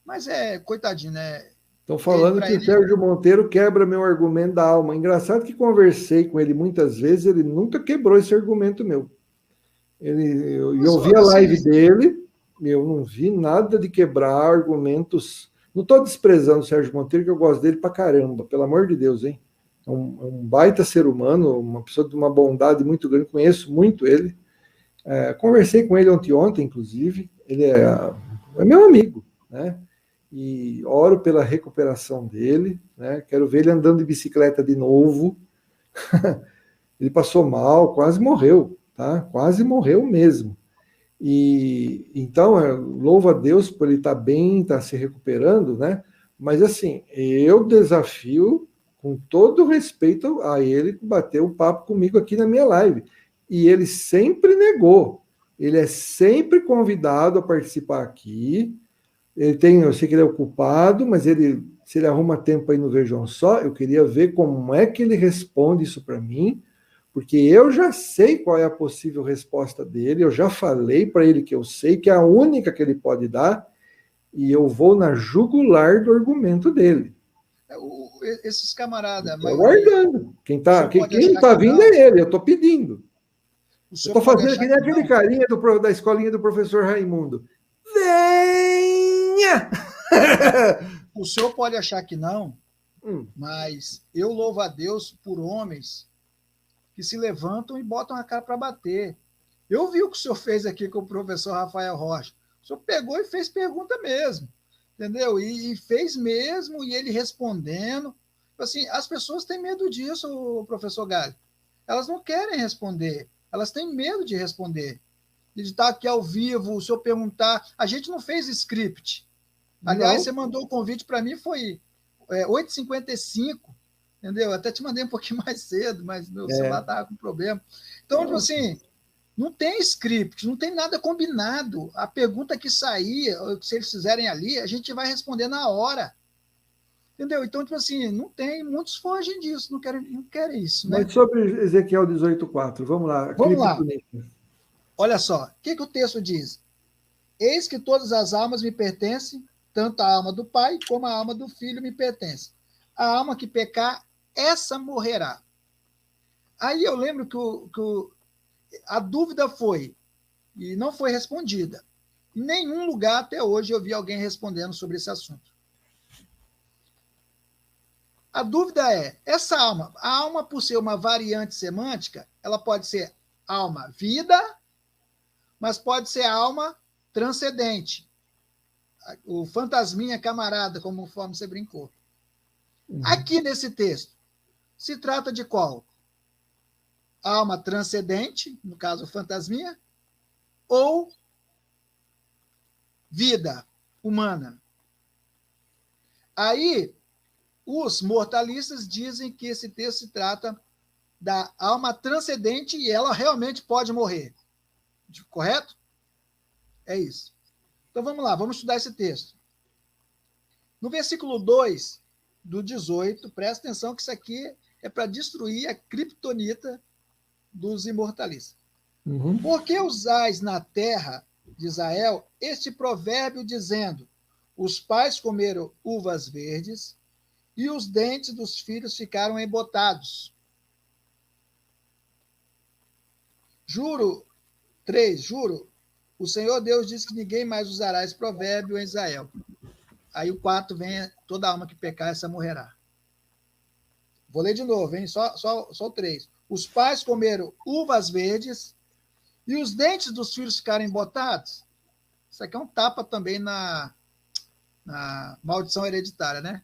Mas coitadinho, né? Estão falando que o Sérgio Monteiro quebra meu argumento da alma. Engraçado que conversei com ele muitas vezes, ele nunca quebrou esse argumento meu. Eu vi a live dele, eu não vi nada de quebrar argumentos. Não estou desprezando o Sérgio Monteiro, que eu gosto dele pra caramba, pelo amor de Deus, hein? É um baita ser humano, uma pessoa de uma bondade muito grande, conheço muito ele. Conversei com ele ontem, inclusive. Ele é meu amigo, né? E oro pela recuperação dele, né? Quero ver ele andando de bicicleta de novo. Ele passou mal, quase morreu, tá? Quase morreu mesmo. E então, louvo a Deus por ele estar bem, estar se recuperando, né? Mas assim, eu desafio, com todo respeito a ele, bater um papo comigo aqui na minha live. E ele sempre negou. Ele é sempre convidado a participar aqui. Eu sei que ele é ocupado, mas se ele arruma tempo aí no Vejam Só, eu queria ver como é que ele responde isso para mim, porque eu já sei qual é a possível resposta dele, eu já falei para ele que eu sei que é a única que ele pode dar, e eu vou na jugular do argumento dele. Esses camaradas, Estou aguardando. Quem não está vindo é ele, eu estou pedindo. Eu estou fazendo que nem aquele carinha da escolinha do professor Raimundo. Venha! O senhor pode achar que não, mas eu louvo a Deus por homens que se levantam e botam a cara para bater. Eu vi o que o senhor fez aqui com o professor Rafael Rocha. O senhor pegou e fez pergunta mesmo, entendeu? E fez mesmo, e ele respondendo. Assim, as pessoas têm medo disso, professor Galho. Elas não querem responder, elas têm medo de responder. De estar aqui ao vivo, o senhor perguntar. A gente não fez script. Aliás, não. Você mandou o convite para mim, foi 8h55, entendeu? Até te mandei um pouquinho mais cedo, mas meu celular estava com problema. Então, tipo assim, não tem script, não tem nada combinado. A pergunta que sair, se eles fizerem ali, a gente vai responder na hora. Entendeu? Então, tipo assim, não tem, muitos fogem disso, não querem isso. Né? Mas sobre Ezequiel 18:4, vamos lá. Vamos lá. Olha só, o que o texto diz? Eis que todas as almas me pertencem, tanto a alma do Pai como a alma do Filho me pertence. A alma que pecar, essa morrerá. Aí eu lembro que a dúvida foi, e não foi respondida. Em nenhum lugar até hoje eu vi alguém respondendo sobre esse assunto. A dúvida é, essa alma, a alma por ser uma variante semântica, ela pode ser alma vida, mas pode ser alma transcendente. O fantasminha camarada, conforme você brincou. Aqui nesse texto, se trata de qual? Alma transcendente, no caso o fantasminha, ou vida humana? Aí, os mortalistas dizem que esse texto se trata da alma transcendente e ela realmente pode morrer. Correto? É isso. Então vamos lá, vamos estudar esse texto. No versículo 2 do 18, presta atenção que isso aqui é para destruir a criptonita dos imortalistas. Por que usais na terra de Israel este provérbio dizendo: os pais comeram uvas verdes e os dentes dos filhos ficaram embotados? Juro, o Senhor Deus diz que ninguém mais usará esse provérbio em Israel. Aí o 4 vem, toda alma que pecar, essa morrerá. Vou ler de novo, hein? Só o 3. Os pais comeram uvas verdes e os dentes dos filhos ficaram embotados. Isso aqui é um tapa também na maldição hereditária, né?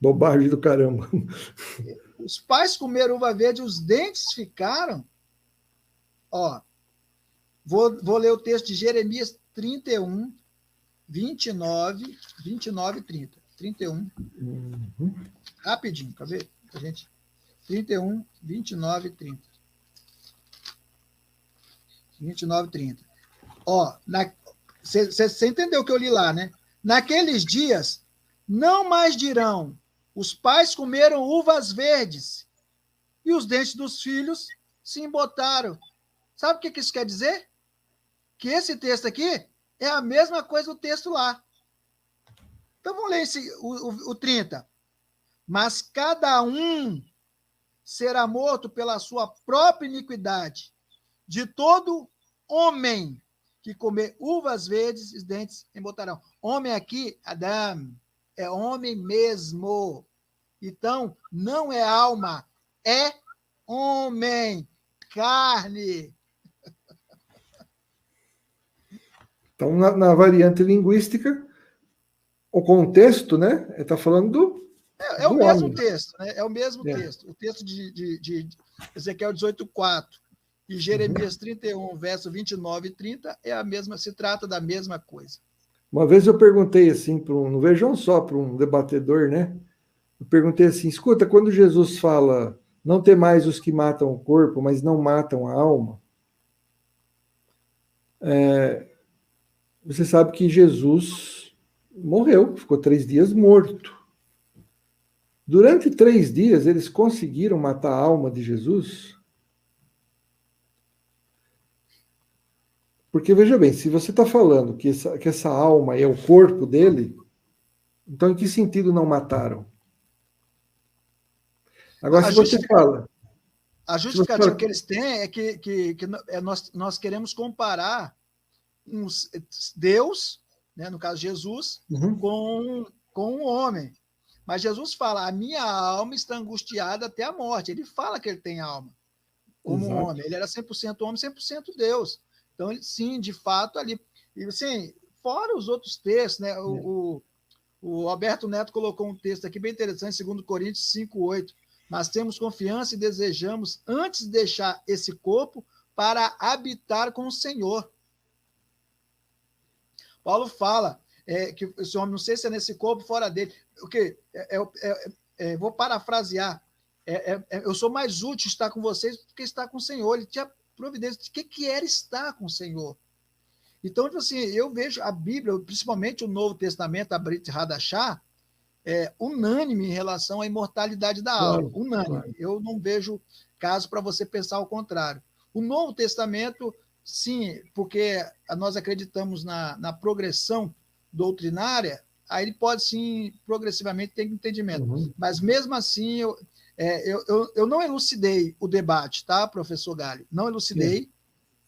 Bobagem do caramba. Os pais comeram uva verde e os dentes ficaram... Ó, vou ler o texto de Jeremias 31, 29 e 30. 31. Rapidinho, quer ver? Gente, 31, 29 e 30. 29 e 30. Ó, você entendeu o que eu li lá, né? Naqueles dias, não mais dirão, os pais comeram uvas verdes e os dentes dos filhos se embotaram. Sabe o que isso quer dizer? Que esse texto aqui é a mesma coisa do texto lá. Então vamos ler o 30. Mas cada um será morto pela sua própria iniquidade. De todo homem que comer uvas verdes, os dentes embotarão. Homem aqui, Adam, é homem mesmo. Então, não é alma, é homem, carne. Então, na variante linguística, o contexto, né? Está falando do. É o mesmo texto, né? É o mesmo texto. O texto de Ezequiel 18:4 E Jeremias 31, verso 29 e 30, se trata da mesma coisa. Uma vez eu perguntei assim, não vejam só para um debatedor, né? Eu perguntei assim, escuta, quando Jesus fala, não tem mais os que matam o corpo, mas não matam a alma, você sabe que Jesus morreu, ficou 3 dias morto. Durante 3 dias, eles conseguiram matar a alma de Jesus? Porque, veja bem, se você está falando que essa alma é o corpo dele, então em que sentido não mataram? Agora, se você fala... A justificativa que eles têm é que nós queremos comparar Deus, né, no caso Jesus, com um homem. Mas Jesus fala, a minha alma está angustiada até a morte. Ele fala que ele tem alma, como um homem. Ele era 100% homem, 100% Deus. Então, sim, de fato, ali... E, assim, fora os outros textos, né? O Alberto Neto colocou um texto aqui bem interessante, 2 Coríntios 5:8. Mas temos confiança e desejamos, antes de deixar esse corpo, para habitar com o Senhor. Paulo fala que esse homem, não sei se é nesse corpo ou fora dele, vou parafrasear, eu sou mais útil estar com vocês do que estar com o Senhor. Ele tinha providência de que era estar com o Senhor. Então, tipo assim, eu vejo a Bíblia, principalmente o Novo Testamento, a Brit Hadashah, unânime em relação à imortalidade da alma. Unânime. Claro. Eu não vejo caso para você pensar o contrário. O Novo Testamento, sim, porque nós acreditamos na progressão doutrinária, aí ele pode, sim, progressivamente ter entendimento. Mas, mesmo assim, eu não elucidei o debate, tá, professor Galli? Não elucidei. Sim.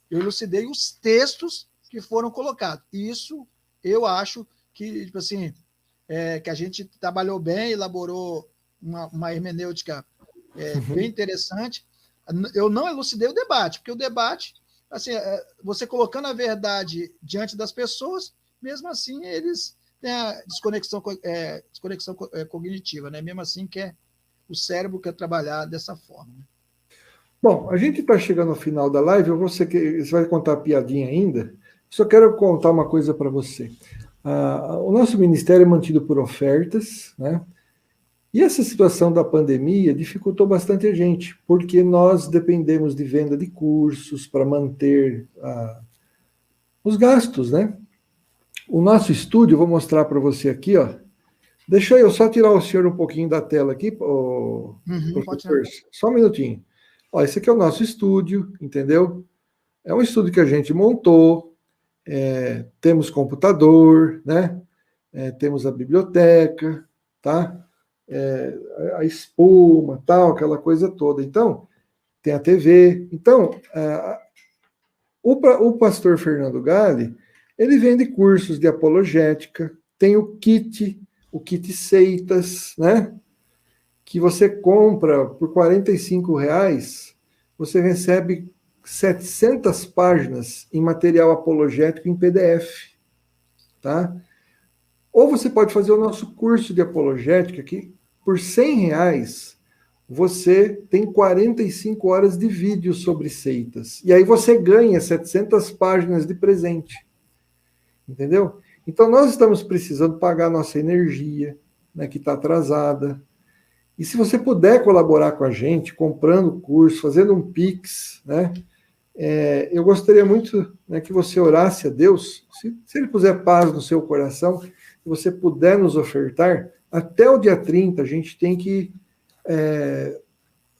Eu elucidei os textos que foram colocados. Isso, eu acho que, tipo assim... que a gente trabalhou bem, elaborou uma hermenêutica bem interessante. Eu não elucidei o debate, porque o debate, assim, você colocando a verdade diante das pessoas, mesmo assim eles têm a desconexão cognitiva, né? Mesmo assim o cérebro quer trabalhar dessa forma. Né? Bom, a gente está chegando ao final da live, você vai contar a piadinha ainda, só quero contar uma coisa para você. O nosso ministério é mantido por ofertas, né? E essa situação da pandemia dificultou bastante a gente, porque nós dependemos de venda de cursos para manter os gastos, né? O nosso estúdio, vou mostrar para você aqui, ó. Deixa eu só tirar o senhor um pouquinho da tela aqui, professor, só um minutinho. Ó, esse aqui é o nosso estúdio, entendeu? É um estúdio que a gente montou, temos computador, né? Temos a biblioteca, tá? A espuma, tal, aquela coisa toda. Então, tem a TV. Então, o pastor Fernando Galli, ele vende cursos de apologética, tem o kit Seitas, né? Que você compra por R$45, você recebe 700 páginas em material apologético em PDF, tá? Ou você pode fazer o nosso curso de apologética, que por R$100 você tem 45 horas de vídeo sobre seitas. E aí você ganha 700 páginas de presente. Entendeu? Então nós estamos precisando pagar nossa energia, né, que está atrasada. E se você puder colaborar com a gente, comprando o curso, fazendo um Pix, né? Eu gostaria muito, né, que você orasse a Deus, se Ele puser paz no seu coração, se você puder nos ofertar, até o dia 30 a gente tem que...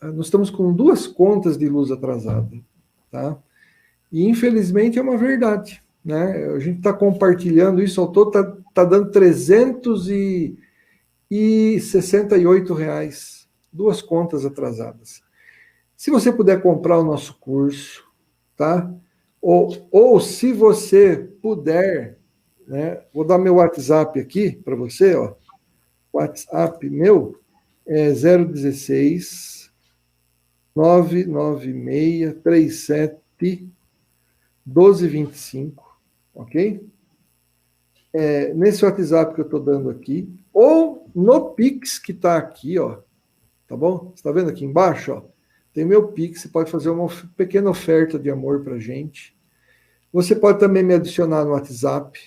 nós estamos com 2 contas de luz atrasada, tá? E infelizmente é uma verdade, né? A gente está compartilhando isso, ao todo tá dando R$368, 2 contas atrasadas. Se você puder comprar o nosso curso, tá? Ou se você puder, né? Vou dar meu WhatsApp aqui para você, ó. WhatsApp meu é 016 996 37 1225, ok? Nesse WhatsApp que eu estou dando aqui, ou no Pix que está aqui, ó, tá bom? Você está vendo aqui embaixo, ó? tem meu Pix, você pode fazer uma pequena oferta de amor para a gente. Você pode também me adicionar no WhatsApp,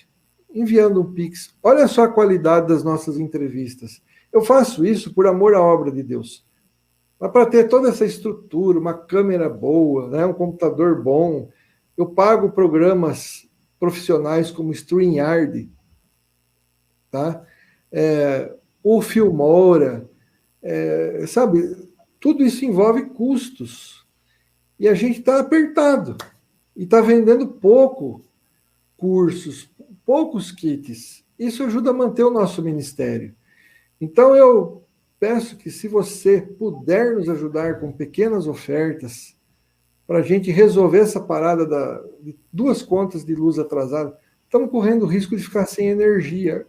enviando um Pix. Olha só a qualidade das nossas entrevistas. Eu faço isso por amor à obra de Deus. Mas para ter toda essa estrutura, uma câmera boa, né, um computador bom, eu pago programas profissionais como StreamYard, tá? O Filmora, sabe? Tudo isso envolve custos. E a gente está apertado. E está vendendo pouco cursos, poucos kits. Isso ajuda a manter o nosso ministério. Então, eu peço que, se você puder nos ajudar com pequenas ofertas, para a gente resolver essa parada de 2 contas de luz atrasadas, estamos correndo o risco de ficar sem energia.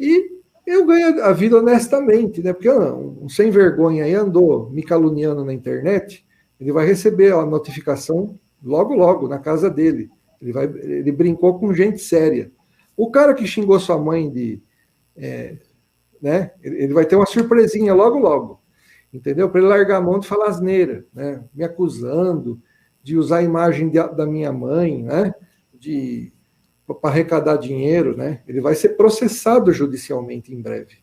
E eu ganho a vida honestamente, né? Porque um sem vergonha aí andou me caluniando na internet, ele vai receber a notificação logo, logo, na casa dele. Ele brincou com gente séria. O cara que xingou sua mãe né? Ele vai ter uma surpresinha logo, logo. Entendeu? Para ele largar a mão de falar asneira, né? Me acusando de usar a imagem da minha mãe, né? Para arrecadar dinheiro, né? Ele vai ser processado judicialmente em breve.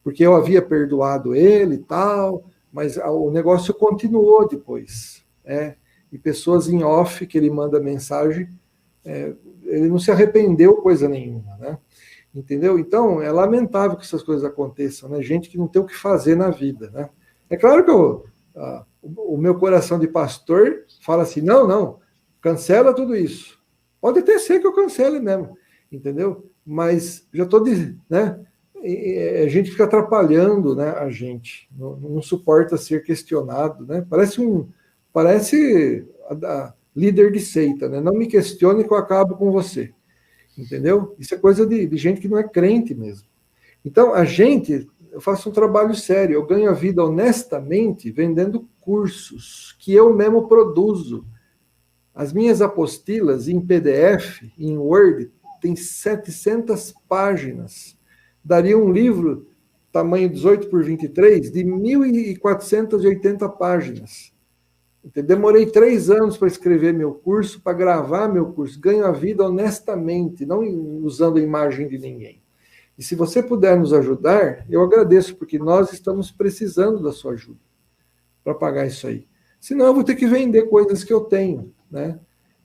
Porque eu havia perdoado ele e tal, mas o negócio continuou depois, né? E pessoas em off que ele manda mensagem, ele não se arrependeu coisa nenhuma, né? Entendeu? Então, é lamentável que essas coisas aconteçam, né? Gente que não tem o que fazer na vida, né? É claro que o meu coração de pastor fala assim, não, cancela tudo isso. Pode até ser que eu cancele mesmo, entendeu? Mas já estou dizendo, né? A gente fica atrapalhando, né, a gente, não suporta ser questionado, né? Parece a líder de seita, né? Não me questione que eu acabo com você, entendeu? Isso é coisa de gente que não é crente mesmo. Então, eu faço um trabalho sério, eu ganho a vida honestamente vendendo cursos que eu mesmo produzo. As minhas apostilas em PDF, em Word, tem 700 páginas. Daria um livro, tamanho 18 por 23, de 1.480 páginas. Demorei 3 anos para escrever meu curso, para gravar meu curso. Ganho a vida honestamente, não usando a imagem de ninguém. E se você puder nos ajudar, eu agradeço, porque nós estamos precisando da sua ajuda para pagar isso aí. Senão eu vou ter que vender coisas que eu tenho, né?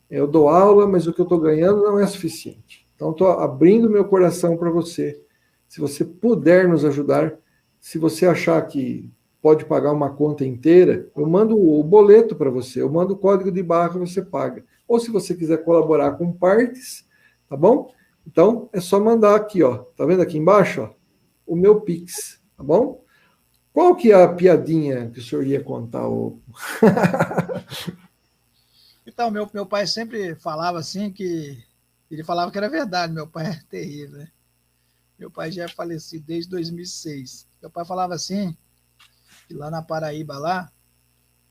Eu dou aula, mas o que eu estou ganhando não é suficiente. Então, estou abrindo meu coração para você. Se você puder nos ajudar, se você achar que pode pagar uma conta inteira, eu mando o boleto para você, eu mando o código de barra, você paga. Ou se você quiser colaborar com partes, tá bom? Então, é só mandar aqui, ó. Tá vendo aqui embaixo, ó? O meu Pix, tá bom? Qual que é a piadinha que o senhor ia contar? Então, meu pai sempre falava assim que... Ele falava que era verdade, meu pai é terrível, né? Meu pai já é falecido desde 2006. Meu pai falava assim, que lá na Paraíba, lá,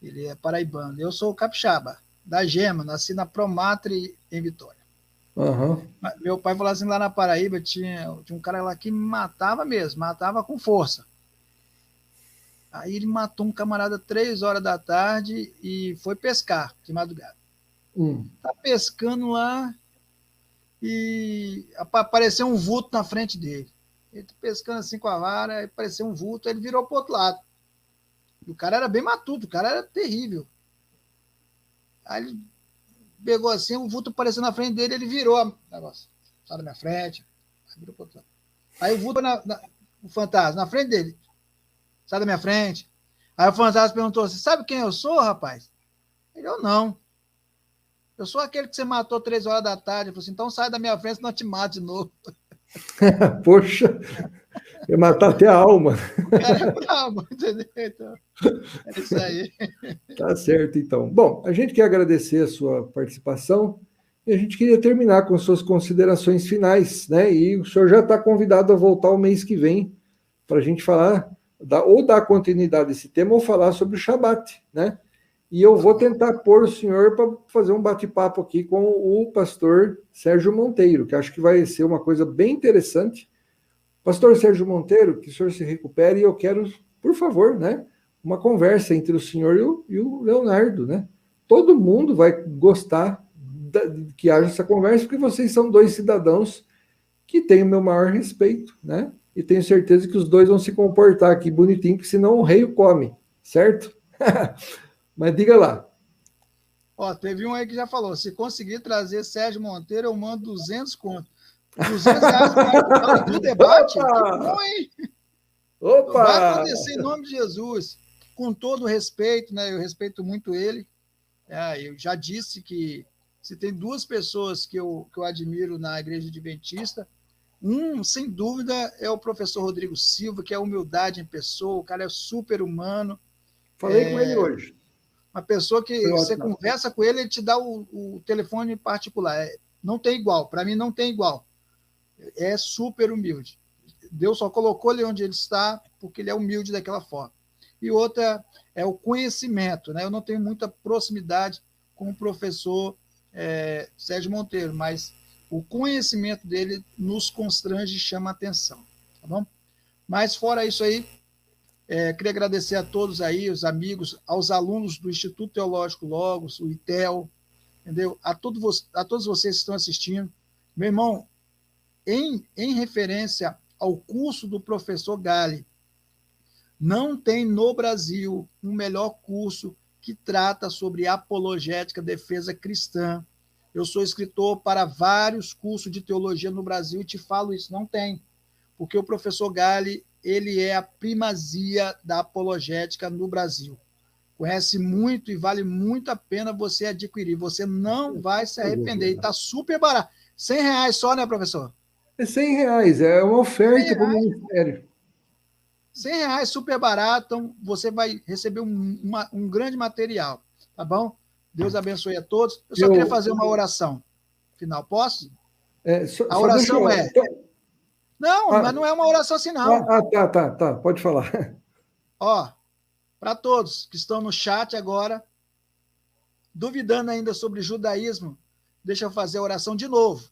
ele é paraibano. Eu sou capixaba, da Gema, nasci na Promatre, em Vitória. Uhum. Meu pai falou assim, lá na Paraíba tinha um cara lá que matava mesmo, matava com força. Aí ele matou um camarada 3 horas da tarde e foi pescar de madrugada. Tá pescando lá e apareceu um vulto na frente dele. Ele tá pescando assim com a vara, apareceu um vulto, ele virou pro outro lado. E o cara era bem matuto, o cara era terrível. Aí ele pegou assim, o vulto apareceu na frente dele, ele virou o negócio. Sai da minha frente, virou pro outro lado. Aí o vulto, o fantasma, na frente dele. Sai da minha frente. Aí o fantasma perguntou assim, sabe quem eu sou, rapaz? Ele, eu não. Eu sou aquele que você matou 3 horas da tarde. Ele falou assim, então sai da minha frente, senão eu te mato de novo. Poxa, ia matar até a alma. O cara é bravo, entendeu? Então, é isso aí. Tá certo, então. Bom, a gente quer agradecer a sua participação e a gente queria terminar com suas considerações finais, né? E o senhor já está convidado a voltar o mês que vem para a gente falar, ou dar continuidade a esse tema, ou falar sobre o Shabat, né? E eu vou tentar pôr o senhor para fazer um bate-papo aqui com o pastor Sérgio Monteiro, que acho que vai ser uma coisa bem interessante. Pastor Sérgio Monteiro, que o senhor se recupere e eu quero, por favor, né, uma conversa entre o senhor e o Leonardo, né? Todo mundo vai gostar que haja essa conversa, porque vocês são dois cidadãos que têm o meu maior respeito, né? E tenho certeza que os dois vão se comportar aqui bonitinho, que senão o rei o come, certo? Mas diga lá. Ó, teve um aí que já falou, se conseguir trazer Sérgio Monteiro, eu mando 200 conto. 200 reais do debate? Opa! Que bom, hein? Opa! Vai acontecer em nome de Jesus. Com todo o respeito, né? Eu respeito muito ele. Eu já disse que se tem duas pessoas que eu admiro na Igreja Adventista, sem dúvida, é o professor Rodrigo Silva, que é humildade em pessoa, o cara é super humano. Falei com ele hoje. Uma pessoa que você conversa com ele, ele te dá o telefone particular. Não tem igual, para mim não tem igual. É super humilde. Deus só colocou ele onde ele está porque ele é humilde daquela forma. E outra é o conhecimento, né? Eu não tenho muita proximidade com o professor Sérgio Monteiro, mas o conhecimento dele nos constrange e chama a atenção, tá bom? Mas fora isso aí, queria agradecer a todos aí, os amigos, aos alunos do Instituto Teológico Logos, o ITEL, entendeu? A todos vocês que estão assistindo. Meu irmão, em referência ao curso do professor Galli, não tem no Brasil um melhor curso que trata sobre apologética, defesa cristã. Eu sou escritor para vários cursos de teologia no Brasil e te falo isso, não tem. Porque o professor Galli, ele é a primazia da apologética no Brasil. Conhece muito e vale muito a pena você adquirir. Você não vai se arrepender. E está super barato. R$100 só, né, professor? É R$100, é uma oferta para o ministério. R$100, super barato, então você vai receber um grande material, tá bom? Deus abençoe a todos. Eu só queria fazer uma oração final, posso? A oração Não, mas não é uma oração assim, não. Tá, pode falar. Ó, para todos que estão no chat agora, duvidando ainda sobre judaísmo, deixa eu fazer a oração de novo.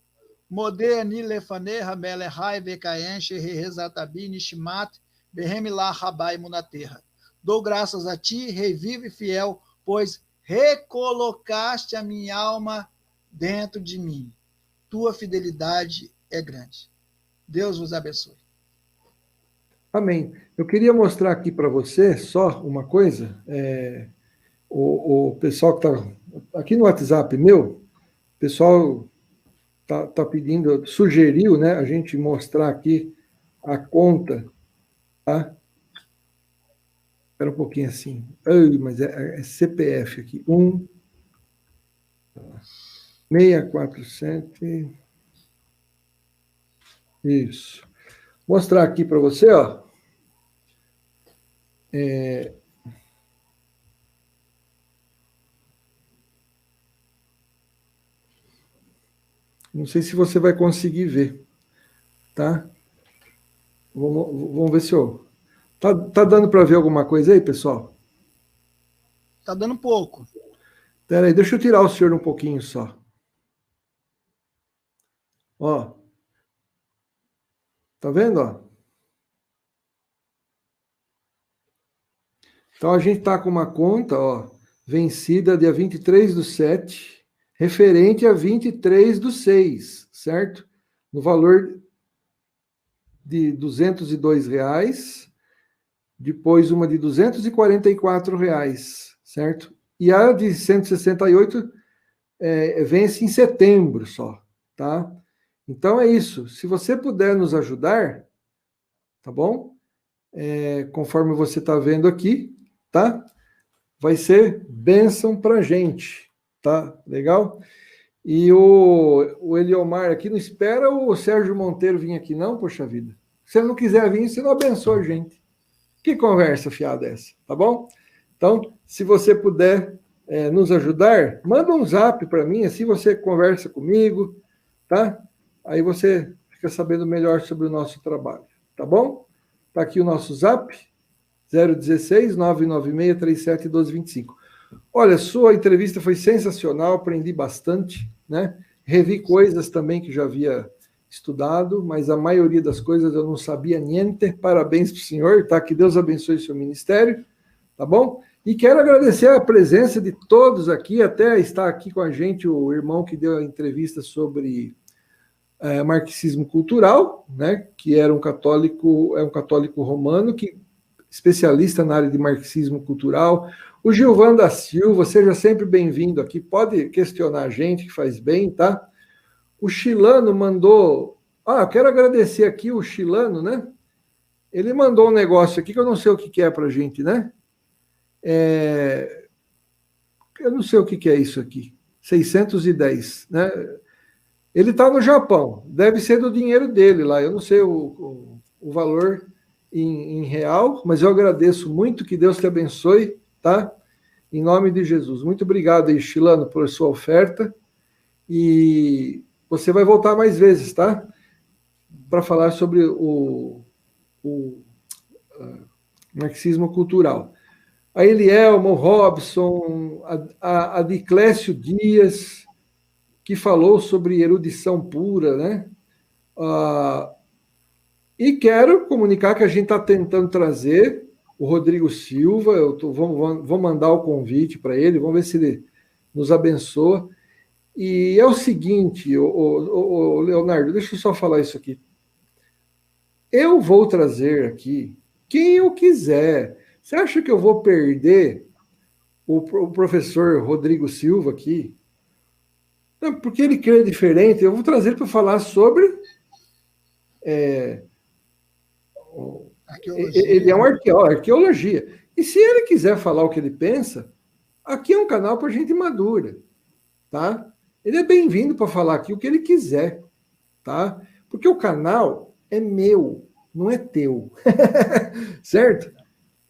Modeni lefane ramele rai vekaen shehezatabi nishmat behemilá rabai munaterra. Dou graças a ti, rei vivo e fiel, pois recolocaste a minha alma dentro de mim. Tua fidelidade é grande. Deus vos abençoe. Amém. Eu queria mostrar aqui para você só uma coisa. O pessoal que está aqui no WhatsApp meu, o pessoal tá pedindo, sugeriu, né, a gente mostrar aqui a conta, tá? Espera um pouquinho assim. Mas é CPF aqui. 647. Isso. Mostrar aqui para você, ó. Não sei se você vai conseguir ver, tá? Vamos ver se eu... Tá dando para ver alguma coisa aí, pessoal? Tá dando pouco. Espera aí, deixa eu tirar o senhor um pouquinho só. Ó. Tá vendo, ó? Então, a gente tá com uma conta, ó, vencida dia 23/7, referente a 23/6, certo? No valor de R$202, depois uma de R$244, certo? E a de 168 vence em setembro só, tá? Então é isso. Se você puder nos ajudar, tá bom? Conforme você está vendo aqui, tá? Vai ser bênção para a gente, tá? Legal? E o Eliomar aqui, não espera o Sérgio Monteiro vir aqui não, poxa vida. Se ele não quiser vir, você não abençoa a gente. Que conversa fiada é essa, tá bom? Então, se você puder nos ajudar, manda um zap para mim, assim você conversa comigo, tá? Aí você fica sabendo melhor sobre o nosso trabalho, tá bom? Tá aqui o nosso zap, 016-996-37-1225. Olha, sua entrevista foi sensacional, aprendi bastante, né? Revi coisas também que já havia estudado, mas a maioria das coisas eu não sabia niente. Parabéns para o senhor, tá? Que Deus abençoe o seu ministério, tá bom? E quero agradecer a presença de todos aqui, até está aqui com a gente o irmão que deu a entrevista sobre marxismo cultural, né, que era um católico romano, especialista na área de marxismo cultural. O Gilvan da Silva, seja sempre bem-vindo aqui, pode questionar a gente, que faz bem, tá? O Chilano mandou... quero agradecer aqui o Chilano, né? Ele mandou um negócio aqui que eu não sei o que é pra gente, né? Eu não sei o que é isso aqui. 610, né? Ele está no Japão, deve ser do dinheiro dele lá, eu não sei o valor em real, mas eu agradeço muito, que Deus te abençoe, tá? Em nome de Jesus. Muito obrigado aí, Chilano, por sua oferta, e você vai voltar mais vezes, tá? Para falar sobre o marxismo cultural. A Elielma, o Robson, a Diclésio Dias, que falou sobre erudição pura, né? E quero comunicar que a gente está tentando trazer o Rodrigo Silva, vou mandar o convite para ele, vamos ver se ele nos abençoa. E é o seguinte, o Leonardo, deixa eu só falar isso aqui. Eu vou trazer aqui quem eu quiser. Você acha que eu vou perder o professor Rodrigo Silva aqui? Não, porque ele crê diferente, eu vou trazer para falar sobre... ele é um arqueologia. E se ele quiser falar o que ele pensa, aqui é um canal para gente madura, tá? Ele é bem-vindo para falar aqui o que ele quiser, tá? Porque o canal é meu, não é teu, certo?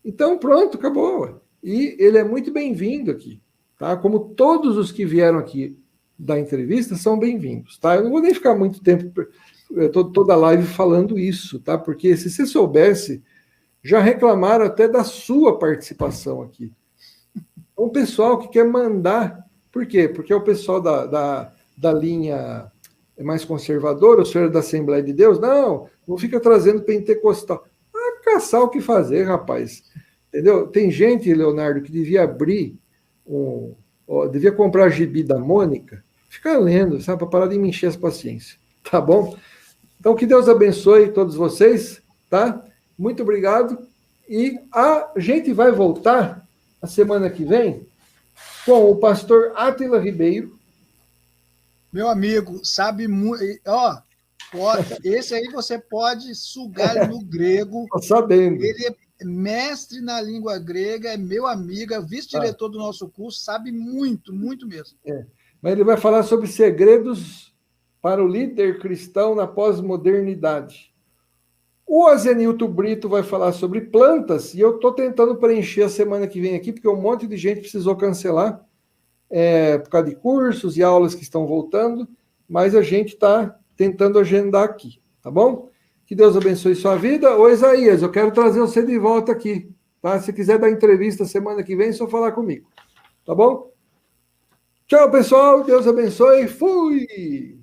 Então, pronto, acabou. E ele é muito bem-vindo aqui, tá? Como todos os que vieram aqui da entrevista são bem-vindos, tá? Eu não vou nem ficar muito tempo, toda a live falando isso, tá? Porque se você soubesse, já reclamaram até da sua participação aqui. O pessoal que quer mandar, por quê? Porque é o pessoal da linha mais conservadora, o senhor é da Assembleia de Deus, não fica trazendo pentecostal. Caçar o que fazer, rapaz. Entendeu? Tem gente, Leonardo, que devia abrir devia comprar gibi da Mônica, ficar lendo, sabe, para parar de me encher as paciências. Tá bom? Então, que Deus abençoe todos vocês, tá? Muito obrigado. E a gente vai voltar a semana que vem com o pastor Átila Ribeiro. Meu amigo, sabe muito... esse aí você pode sugar no grego. Tô sabendo. Ele é mestre na língua grega, é meu amigo, é vice-diretor do nosso curso, sabe muito, muito mesmo. Mas ele vai falar sobre segredos para o líder cristão na pós-modernidade. O Azenilton Brito vai falar sobre plantas, e eu estou tentando preencher a semana que vem aqui, porque um monte de gente precisou cancelar por causa de cursos e aulas que estão voltando, mas a gente está tentando agendar aqui, tá bom? Que Deus abençoe sua vida. Ô, Isaías, eu quero trazer você de volta aqui, tá? Se quiser dar entrevista semana que vem, é só falar comigo, tá bom? Tchau, pessoal. Deus abençoe. Fui!